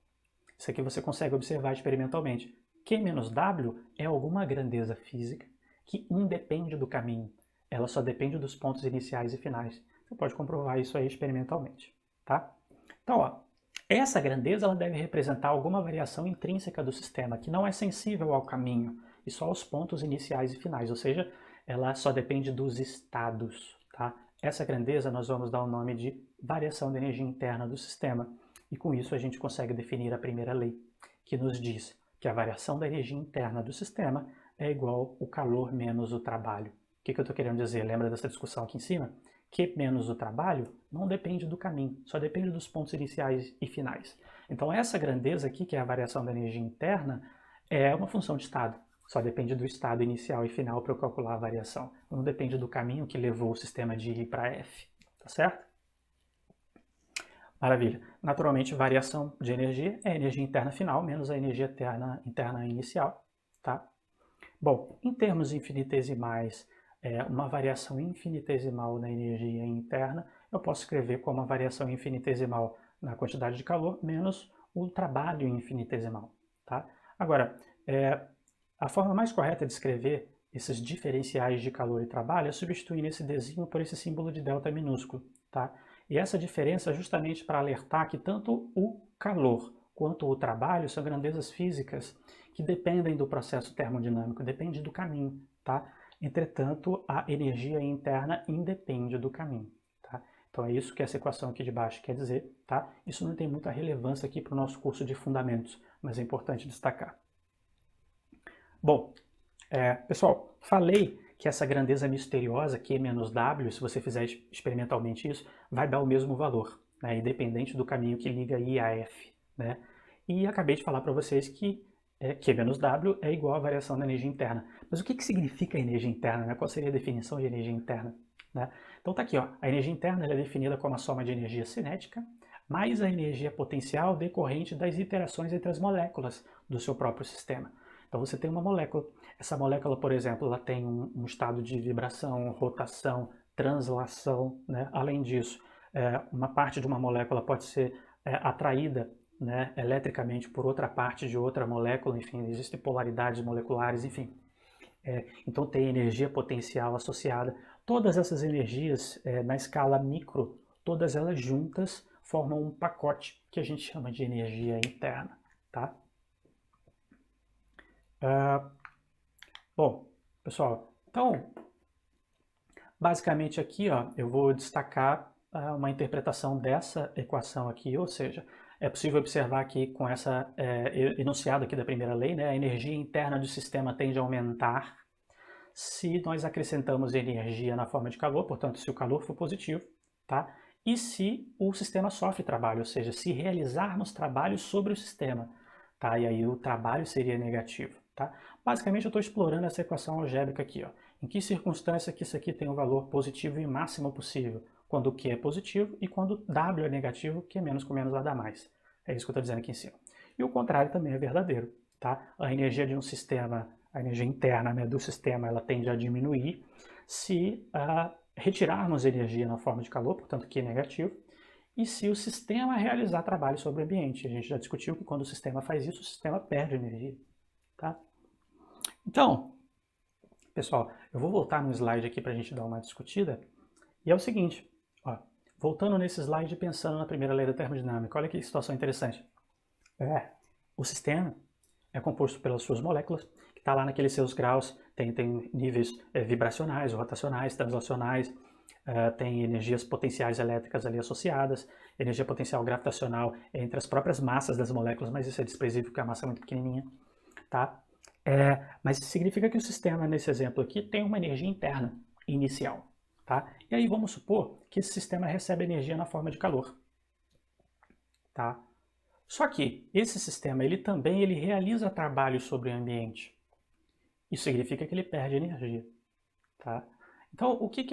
isso aqui você consegue observar experimentalmente. Q menos W é alguma grandeza física que independe do caminho. Ela só depende dos pontos iniciais e finais. Você pode comprovar isso aí experimentalmente. Tá? Então, ó, essa grandeza ela deve representar alguma variação intrínseca do sistema, que não é sensível ao caminho, e só aos pontos iniciais e finais, ou seja, ela só depende dos estados. Tá? Essa grandeza nós vamos dar o nome de variação da energia interna do sistema. E com isso a gente consegue definir a primeira lei, que nos diz que a variação da energia interna do sistema é igual ao calor menos o trabalho. O que eu estou querendo dizer? Lembra dessa discussão aqui em cima? Q menos o trabalho não depende do caminho, só depende dos pontos iniciais e finais. Então essa grandeza aqui, que é a variação da energia interna, é uma função de estado. Só depende do estado inicial e final para eu calcular a variação. Não depende do caminho que levou o sistema de I para F. Tá certo? Maravilha. Naturalmente, variação de energia é a energia interna final menos a energia interna inicial. Tá? Bom, em termos infinitesimais, uma variação infinitesimal na energia interna, eu posso escrever como uma variação infinitesimal na quantidade de calor menos o trabalho infinitesimal. Tá? Agora, a forma mais correta de escrever esses diferenciais de calor e trabalho é substituindo esse Dzinho por esse símbolo de delta minúsculo. Tá? E essa diferença é justamente para alertar que tanto o calor quanto o trabalho são grandezas físicas que dependem do processo termodinâmico, depende do caminho. Tá? Entretanto, a energia interna independe do caminho. Tá? Então é isso que essa equação aqui de baixo quer dizer. Tá? Isso não tem muita relevância aqui para o nosso curso de fundamentos, mas é importante destacar. Bom, pessoal, falei que essa grandeza misteriosa, Q menos W, se você fizer experimentalmente isso, vai dar o mesmo valor, né, independente do caminho que liga I a F. Né? E acabei de falar para vocês que Q menos W é igual à variação da energia interna. Mas o que significa energia interna? Né? Qual seria a definição de energia interna? Né? Então tá aqui, ó, a energia interna é definida como a soma de energia cinética mais a energia potencial decorrente das interações entre as moléculas do seu próprio sistema. Então você tem uma molécula. Essa molécula, por exemplo, ela tem um estado de vibração, rotação, translação. Né? Além disso, uma parte de uma molécula pode ser atraída, né, eletricamente por outra parte de outra molécula. Enfim, existem polaridades moleculares, enfim. Então tem energia potencial associada. Todas essas energias, na escala micro, todas elas juntas formam um pacote que a gente chama de energia interna. Tá? Bom, pessoal, então, basicamente aqui, ó, eu vou destacar uma interpretação dessa equação aqui, ou seja, é possível observar aqui com essa enunciado aqui da primeira lei, né, a energia interna do sistema tende a aumentar se nós acrescentamos energia na forma de calor, portanto, se o calor for positivo, tá? E se o sistema sofre trabalho, ou seja, se realizarmos trabalho sobre o sistema, tá? E aí o trabalho seria negativo, tá? Basicamente eu estou explorando essa equação algébrica aqui, ó. Em que circunstância que isso aqui tem um valor positivo e máximo possível? Quando o Q é positivo e quando W é negativo, Q menos com menos vai dar mais. É isso que eu estou dizendo aqui em cima. E o contrário também é verdadeiro, tá? A energia de um sistema, a energia interna, né, do sistema, ela tende a diminuir se retirarmos energia na forma de calor, portanto Q é negativo, e se o sistema realizar trabalho sobre o ambiente. A gente já discutiu que quando o sistema faz isso, o sistema perde energia. Tá? Então, pessoal, eu vou voltar no slide aqui para a gente dar uma discutida, e é o seguinte, ó, voltando nesse slide e pensando na primeira lei da termodinâmica, olha que situação interessante. O sistema é composto pelas suas moléculas, que está lá naqueles seus graus, tem níveis vibracionais, rotacionais, translacionais, tem energias potenciais elétricas ali associadas, energia potencial gravitacional entre as próprias massas das moléculas, mas isso é desprezível porque a massa é muito pequenininha, tá? Mas significa que o sistema, nesse exemplo aqui, tem uma energia interna inicial, tá? E aí vamos supor que esse sistema recebe energia na forma de calor, tá? Só que esse sistema ele também realiza trabalho sobre o ambiente. Isso significa que ele perde energia. Tá? Então, o que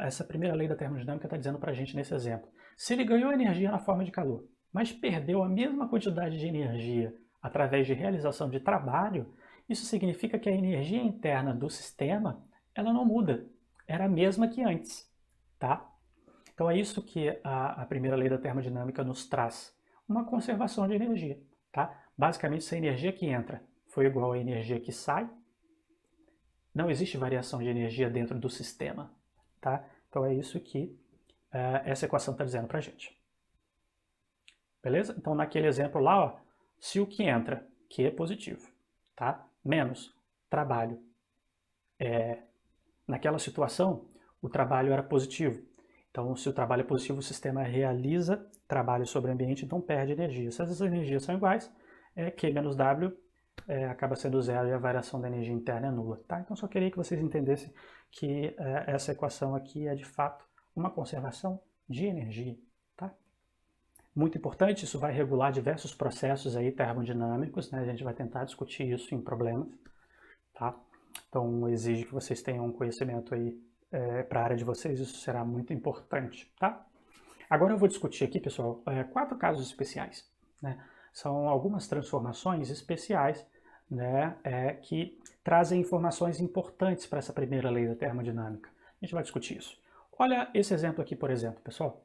essa primeira lei da termodinâmica está dizendo para a gente nesse exemplo? Se ele ganhou energia na forma de calor, mas perdeu a mesma quantidade de energia através de realização de trabalho, isso significa que a energia interna do sistema ela não muda. Era a mesma que antes. Tá? Então, é isso que a primeira lei da termodinâmica nos traz. Uma conservação de energia. Tá? Basicamente, se a energia que entra foi igual à energia que sai, não existe variação de energia dentro do sistema. Tá? Então é isso que essa equação está dizendo para a gente. Beleza? Então naquele exemplo lá, ó, se o que entra, que é positivo, tá? Menos trabalho. Naquela situação, o trabalho era positivo. Então, se o trabalho é positivo, o sistema realiza trabalho sobre o ambiente, então perde energia. Se as energias são iguais, Q menos W acaba sendo zero e a variação da energia interna é nula. Tá? Então, só queria que vocês entendessem que essa equação aqui é, de fato, uma conservação de energia. Tá? Muito importante, isso vai regular diversos processos aí termodinâmicos, né? A gente vai tentar discutir isso em problemas. Tá? Então, exige que vocês tenham um conhecimento aí para a área de vocês, isso será muito importante, tá? Agora eu vou discutir aqui, pessoal, 4 casos especiais, né? São algumas transformações especiais, né, que trazem informações importantes para essa primeira lei da termodinâmica. A gente vai discutir isso. Olha esse exemplo aqui, por exemplo, pessoal.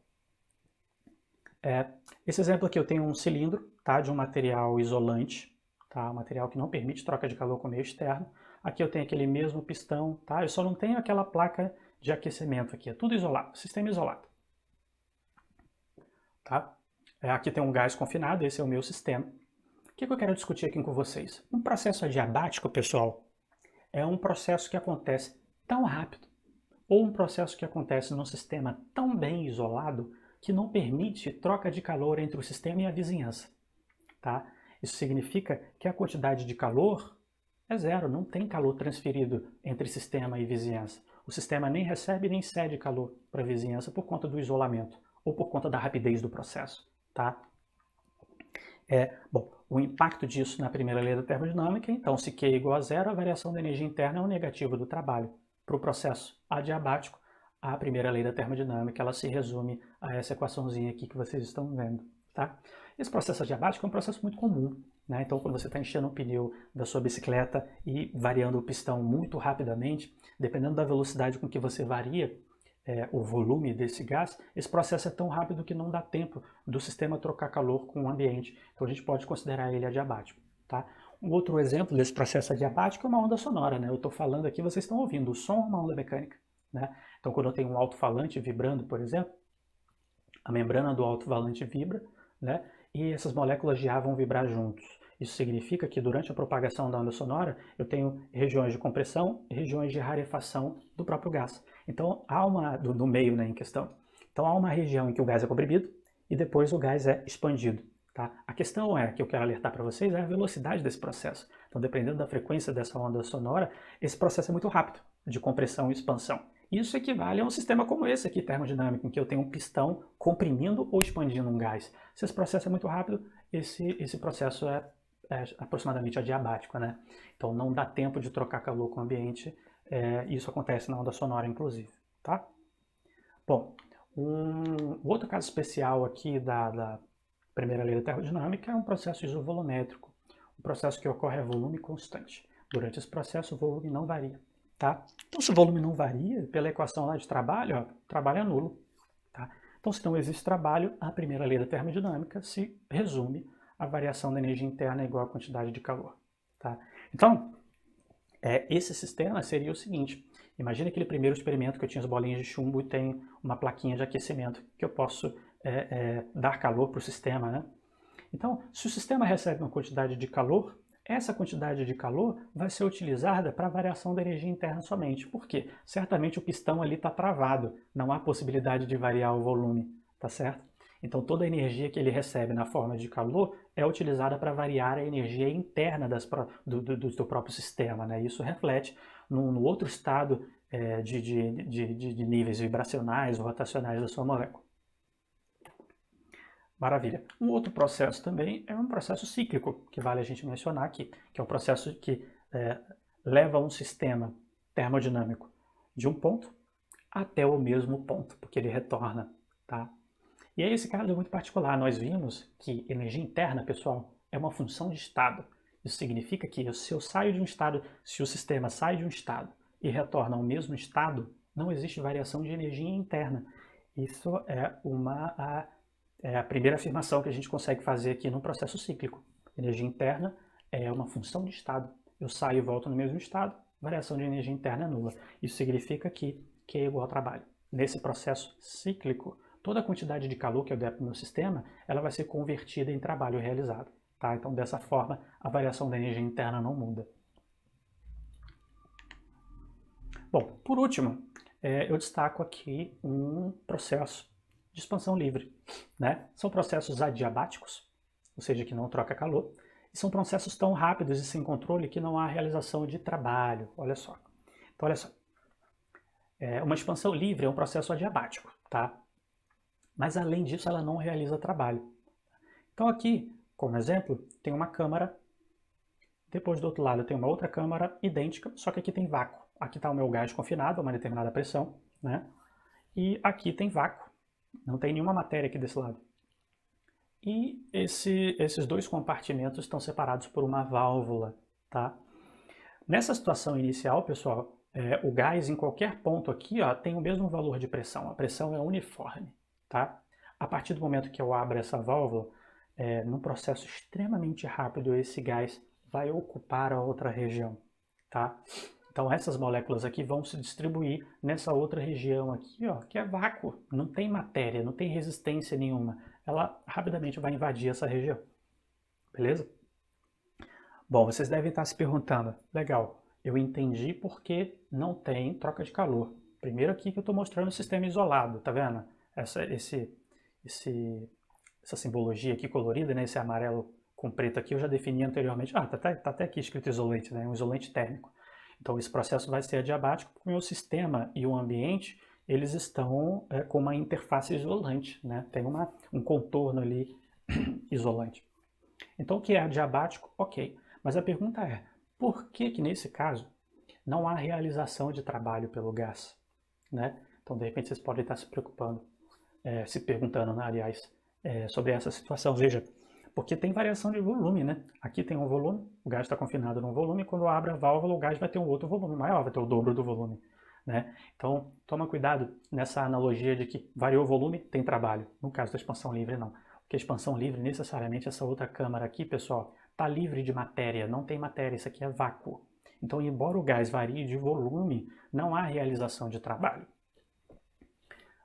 Esse exemplo aqui eu tenho um cilindro, tá, de um material isolante, tá, um material que não permite troca de calor com o meio externo. Aqui eu tenho aquele mesmo pistão, tá? Eu só não tenho aquela placa de aquecimento aqui, é tudo isolado, sistema isolado. Tá? Aqui tem um gás confinado, esse é o meu sistema. O que eu quero discutir aqui com vocês? Um processo adiabático, pessoal, é um processo que acontece tão rápido, ou um processo que acontece num sistema tão bem isolado que não permite troca de calor entre o sistema e a vizinhança. Tá? Isso significa que a quantidade de calor é zero, não tem calor transferido entre sistema e vizinhança. O sistema nem recebe nem cede calor para a vizinhança por conta do isolamento ou por conta da rapidez do processo. Tá? Bom, o impacto disso na primeira lei da termodinâmica, então, se Q é igual a zero, a variação da energia interna é o negativo do trabalho. Para o processo adiabático, a primeira lei da termodinâmica ela se resume a essa equaçãozinha aqui que vocês estão vendo. Tá? Esse processo adiabático é um processo muito comum. Né? Então, quando você está enchendo o pneu da sua bicicleta e variando o pistão muito rapidamente, dependendo da velocidade com que você varia o volume desse gás, esse processo é tão rápido que não dá tempo do sistema trocar calor com o ambiente. Então, a gente pode considerar ele adiabático. Tá? Um outro exemplo desse processo adiabático é uma onda sonora. Né? Eu estou falando aqui, vocês estão ouvindo. O som é uma onda mecânica. Né? Então, quando eu tenho um alto-falante vibrando, por exemplo, a membrana do alto-falante vibra, né? E essas moléculas de ar vão vibrar juntos. Isso significa que durante a propagação da onda sonora, eu tenho regiões de compressão e regiões de rarefação do próprio gás. Então, há no meio, né, em questão. Então, há uma região em que o gás é comprimido e depois o gás é expandido. Tá? A questão que eu quero alertar para vocês é a velocidade desse processo. Então, dependendo da frequência dessa onda sonora, esse processo é muito rápido, de compressão e expansão. Isso equivale a um sistema como esse aqui, termodinâmico, em que eu tenho um pistão comprimindo ou expandindo um gás. Se esse processo é muito rápido, esse processo é aproximadamente adiabático, né? Então não dá tempo de trocar calor com o ambiente, isso acontece na onda sonora, inclusive, tá? Bom, um outro caso especial aqui da primeira lei da termodinâmica é um processo isovolumétrico, um processo que ocorre a volume constante. Durante esse processo, o volume não varia. Tá? Então, se o volume não varia, pela equação lá de trabalho, trabalho é nulo. Tá? Então, se não existe trabalho, a primeira lei da termodinâmica se resume a variação da energia interna é igual à quantidade de calor. Tá? Então, esse sistema seria o seguinte. Imagine aquele primeiro experimento que eu tinha as bolinhas de chumbo e tem uma plaquinha de aquecimento que eu posso dar calor para o sistema. Né? Então, se o sistema recebe uma quantidade de calor, essa quantidade de calor vai ser utilizada para a variação da energia interna somente. Por quê? Certamente o pistão ali está travado, não há possibilidade de variar o volume, tá certo? Então toda a energia que ele recebe na forma de calor é utilizada para variar a energia interna do próprio sistema. Né? Isso reflete no outro estado de níveis vibracionais ou rotacionais da sua molécula. Maravilha. Um outro processo também é um processo cíclico, que vale a gente mencionar aqui, que é um processo que leva um sistema termodinâmico de um ponto até o mesmo ponto, porque ele retorna. Tá? E aí esse caso é muito particular. Nós vimos que energia interna, pessoal, é uma função de estado. Isso significa que se eu saio de um estado, se o sistema sai de um estado e retorna ao mesmo estado, não existe variação de energia interna. Isso é a primeira afirmação que a gente consegue fazer aqui no processo cíclico. Energia interna é uma função de estado. Eu saio e volto no mesmo estado, variação de energia interna é nula. Isso significa que Q é igual ao trabalho. Nesse processo cíclico, toda a quantidade de calor que eu der para o meu sistema, ela vai ser convertida em trabalho realizado. Tá? Então, dessa forma, a variação da energia interna não muda. Bom, por último, eu destaco aqui um processo de expansão livre. Né? São processos adiabáticos, ou seja, que não troca calor, e são processos tão rápidos e sem controle que não há realização de trabalho. Olha só. Então, olha só. Uma expansão livre é um processo adiabático, tá? Mas, além disso, ela não realiza trabalho. Então, aqui, como exemplo, tem uma câmara. Depois, do outro lado, tem uma outra câmara idêntica, só que aqui tem vácuo. Aqui está o meu gás confinado a uma determinada pressão, né? E aqui tem vácuo. Não tem nenhuma matéria aqui desse lado. E esses dois compartimentos estão separados por uma válvula, tá? Nessa situação inicial, pessoal, o gás em qualquer ponto aqui tem o mesmo valor de pressão. A pressão é uniforme, tá? A partir do momento que eu abro essa válvula, num processo extremamente rápido, esse gás vai ocupar a outra região, tá? Então essas moléculas aqui vão se distribuir nessa outra região aqui, que é vácuo, não tem matéria, não tem resistência nenhuma. Ela rapidamente vai invadir essa região, beleza? Bom, vocês devem estar se perguntando, legal, eu entendi porque não tem troca de calor. Primeiro aqui que eu estou mostrando o sistema isolado, tá vendo? Essa simbologia aqui colorida, né? Esse amarelo com preto aqui eu já defini anteriormente. Ah, tá até aqui escrito isolante, né? Um isolante térmico. Então esse processo vai ser adiabático porque o meu sistema e o ambiente eles estão com uma interface isolante, né? Tem um contorno ali isolante. Então o que é adiabático? Ok. Mas a pergunta é, por que nesse caso não há realização de trabalho pelo gás? Né? Então de repente vocês podem estar se preocupando, se perguntando, né, aliás, sobre essa situação. Veja, porque tem variação de volume, né? Aqui tem um volume, o gás está confinado num volume, quando abre a válvula o gás vai ter um outro volume maior, vai ter o dobro do volume. Né? Então, toma cuidado nessa analogia de que variou o volume, tem trabalho. No caso da expansão livre, não. Porque a expansão livre, necessariamente, essa outra câmara aqui, pessoal, está livre de matéria, não tem matéria, isso aqui é vácuo. Então, embora o gás varie de volume, não há realização de trabalho.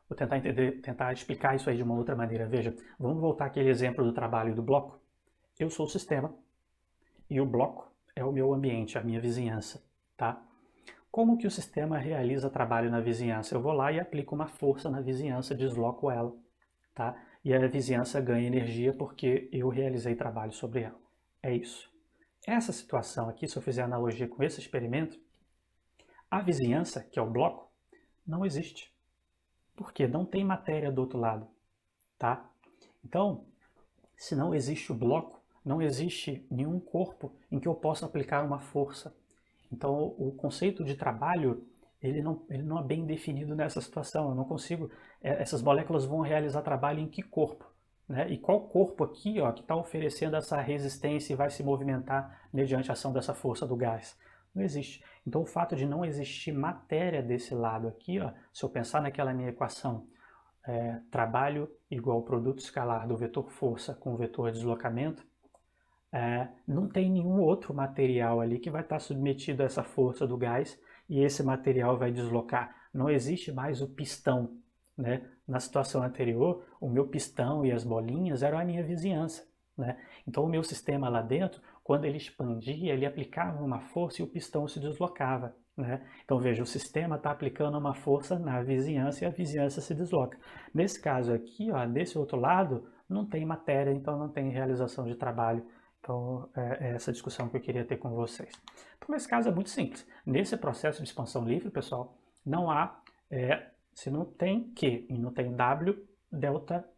Vou tentar explicar isso aí de uma outra maneira. Veja, vamos voltar àquele exemplo do trabalho do bloco. Eu sou o sistema e o bloco é o meu ambiente, a minha vizinhança, tá? Como que o sistema realiza trabalho na vizinhança? Eu vou lá e aplico uma força na vizinhança, desloco ela, tá? E a vizinhança ganha energia porque eu realizei trabalho sobre ela. É isso. Essa situação aqui, se eu fizer analogia com esse experimento, a vizinhança, que é o bloco, não existe. Porque não tem matéria do outro lado, tá? Então, se não existe o bloco, não existe nenhum corpo em que eu possa aplicar uma força. Então, o conceito de trabalho, ele não é bem definido nessa situação. Eu não consigo... essas moléculas vão realizar trabalho em que corpo? Né? E qual corpo aqui ó, que está oferecendo essa resistência e vai se movimentar mediante a ação dessa força do gás? Não existe. Então, o fato de não existir matéria desse lado aqui, ó, se eu pensar naquela minha equação, trabalho igual produto escalar do vetor força com o vetor deslocamento, não tem nenhum outro material ali que vai estar submetido a essa força do gás e esse material vai deslocar. Não existe mais o pistão. Né? Na situação anterior, o meu pistão e as bolinhas eram a minha vizinhança. Né? Então, o meu sistema lá dentro, quando ele expandia, ele aplicava uma força e o pistão se deslocava. Né? Então, veja, o sistema está aplicando uma força na vizinhança e a vizinhança se desloca. Nesse caso aqui, ó, desse outro lado, não tem matéria, então não tem realização de trabalho. Então, é essa discussão que eu queria ter com vocês. Então, nesse caso é muito simples. Nesse processo de expansão livre, pessoal, não há, se não tem Q e não tem W, delta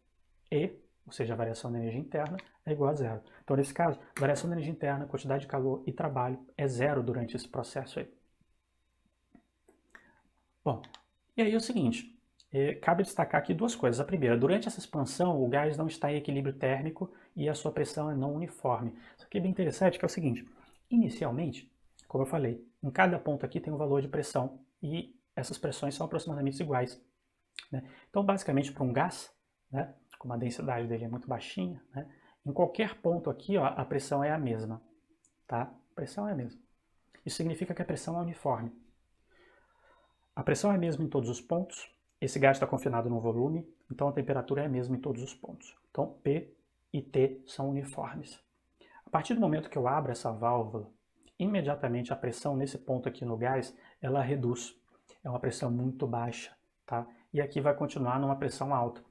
E, ou seja, a variação da energia interna, é igual a zero. Então, nesse caso, variação da energia interna, quantidade de calor e trabalho é zero durante esse processo aí. Bom, e aí é o seguinte, cabe destacar aqui duas coisas. A primeira, durante essa expansão, o gás não está em equilíbrio térmico e a sua pressão é não uniforme. Isso aqui é bem interessante, que é o seguinte, inicialmente, como eu falei, em cada ponto aqui tem um valor de pressão e essas pressões são aproximadamente iguais. Né? Então, basicamente, para um gás, né, como a densidade dele é muito baixinha, né, em qualquer ponto aqui ó, a pressão é a mesma. Tá? A pressão é a mesma. Isso significa que a pressão é uniforme. A pressão é a mesma em todos os pontos, esse gás está confinado no volume, então a temperatura é a mesma em todos os pontos. Então P e T são uniformes. A partir do momento que eu abro essa válvula, imediatamente a pressão nesse ponto aqui no gás, ela reduz. É uma pressão muito baixa, tá? E aqui vai continuar numa pressão alta.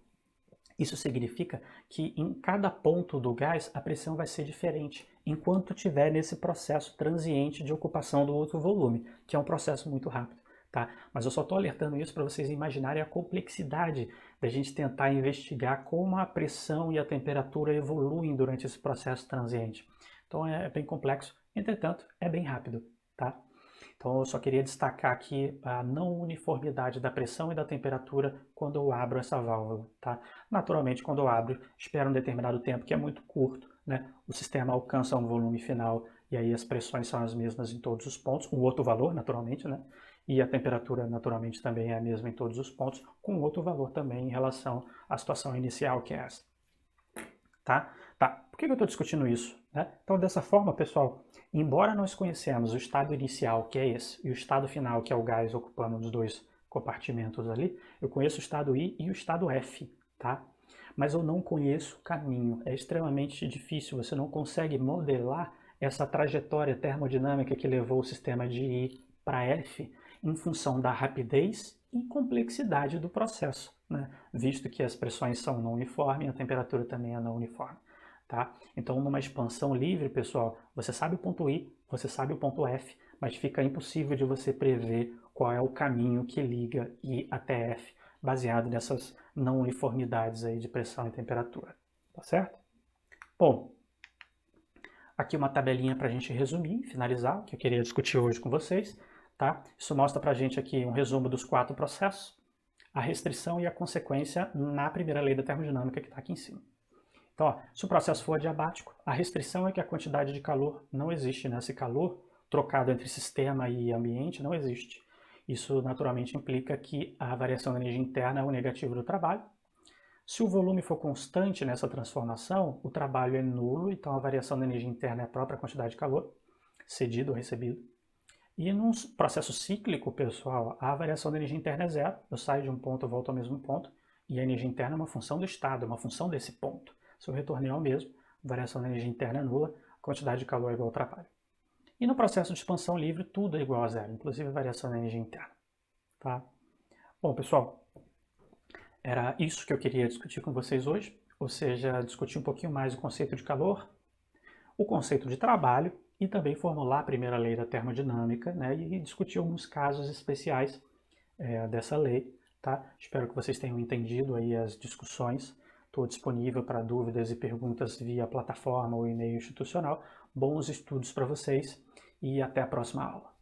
Isso significa que em cada ponto do gás a pressão vai ser diferente, enquanto estiver nesse processo transiente de ocupação do outro volume, que é um processo muito rápido. Tá? Mas eu só estou alertando isso para vocês imaginarem a complexidade da gente tentar investigar como a pressão e a temperatura evoluem durante esse processo transiente. Então é bem complexo, entretanto é bem rápido. Tá? Então eu só queria destacar aqui a não uniformidade da pressão e da temperatura quando eu abro essa válvula. Tá? Naturalmente, quando eu abro, espero um determinado tempo que é muito curto, né? O sistema alcança um volume final e aí as pressões são as mesmas em todos os pontos, um outro valor naturalmente, né? E a temperatura naturalmente também é a mesma em todos os pontos, com outro valor também em relação à situação inicial que é essa. Tá? Por que eu estou discutindo isso? Né? Então, dessa forma, pessoal, embora nós conhecemos o estado inicial, que é esse, e o estado final, que é o gás ocupando os dois compartimentos ali, eu conheço o estado I e o estado F, tá? Mas eu não conheço o caminho, é extremamente difícil, você não consegue modelar essa trajetória termodinâmica que levou o sistema de I para F em função da rapidez e complexidade do processo, né? Visto que as pressões são não uniformes e a temperatura também é não uniforme. Tá? Então, numa expansão livre, pessoal, você sabe o ponto I, você sabe o ponto F, mas fica impossível de você prever qual é o caminho que liga I até F, baseado nessas não uniformidades aí de pressão e temperatura. Tá certo? Bom, aqui uma tabelinha para a gente resumir, finalizar, o que eu queria discutir hoje com vocês. Tá? Isso mostra para a gente aqui um resumo dos 4 processos, a restrição e a consequência na primeira lei da termodinâmica que está aqui em cima. Então, ó, se o processo for adiabático, a restrição é que a quantidade de calor não existe, né? Esse calor trocado entre sistema e ambiente não existe. Isso naturalmente implica que a variação da energia interna é o negativo do trabalho. Se o volume for constante nessa transformação, o trabalho é nulo, então a variação da energia interna é a própria quantidade de calor, cedido ou recebido. E num processo cíclico, pessoal, a variação da energia interna é zero. Eu saio de um ponto, eu volto ao mesmo ponto, e a energia interna é uma função do estado, é uma função desse ponto. Se eu retornei ao mesmo, a variação da energia interna é nula, a quantidade de calor é igual ao trabalho. E no processo de expansão livre, tudo é igual a zero, inclusive a variação da energia interna. Tá? Bom, pessoal, era isso que eu queria discutir com vocês hoje, ou seja, discutir um pouquinho mais o conceito de calor, o conceito de trabalho e também formular a primeira lei da termodinâmica, né, e discutir alguns casos especiais dessa lei. Tá? Espero que vocês tenham entendido aí as discussões. Estou disponível para dúvidas e perguntas via plataforma ou e-mail institucional. Bons estudos para vocês e até a próxima aula.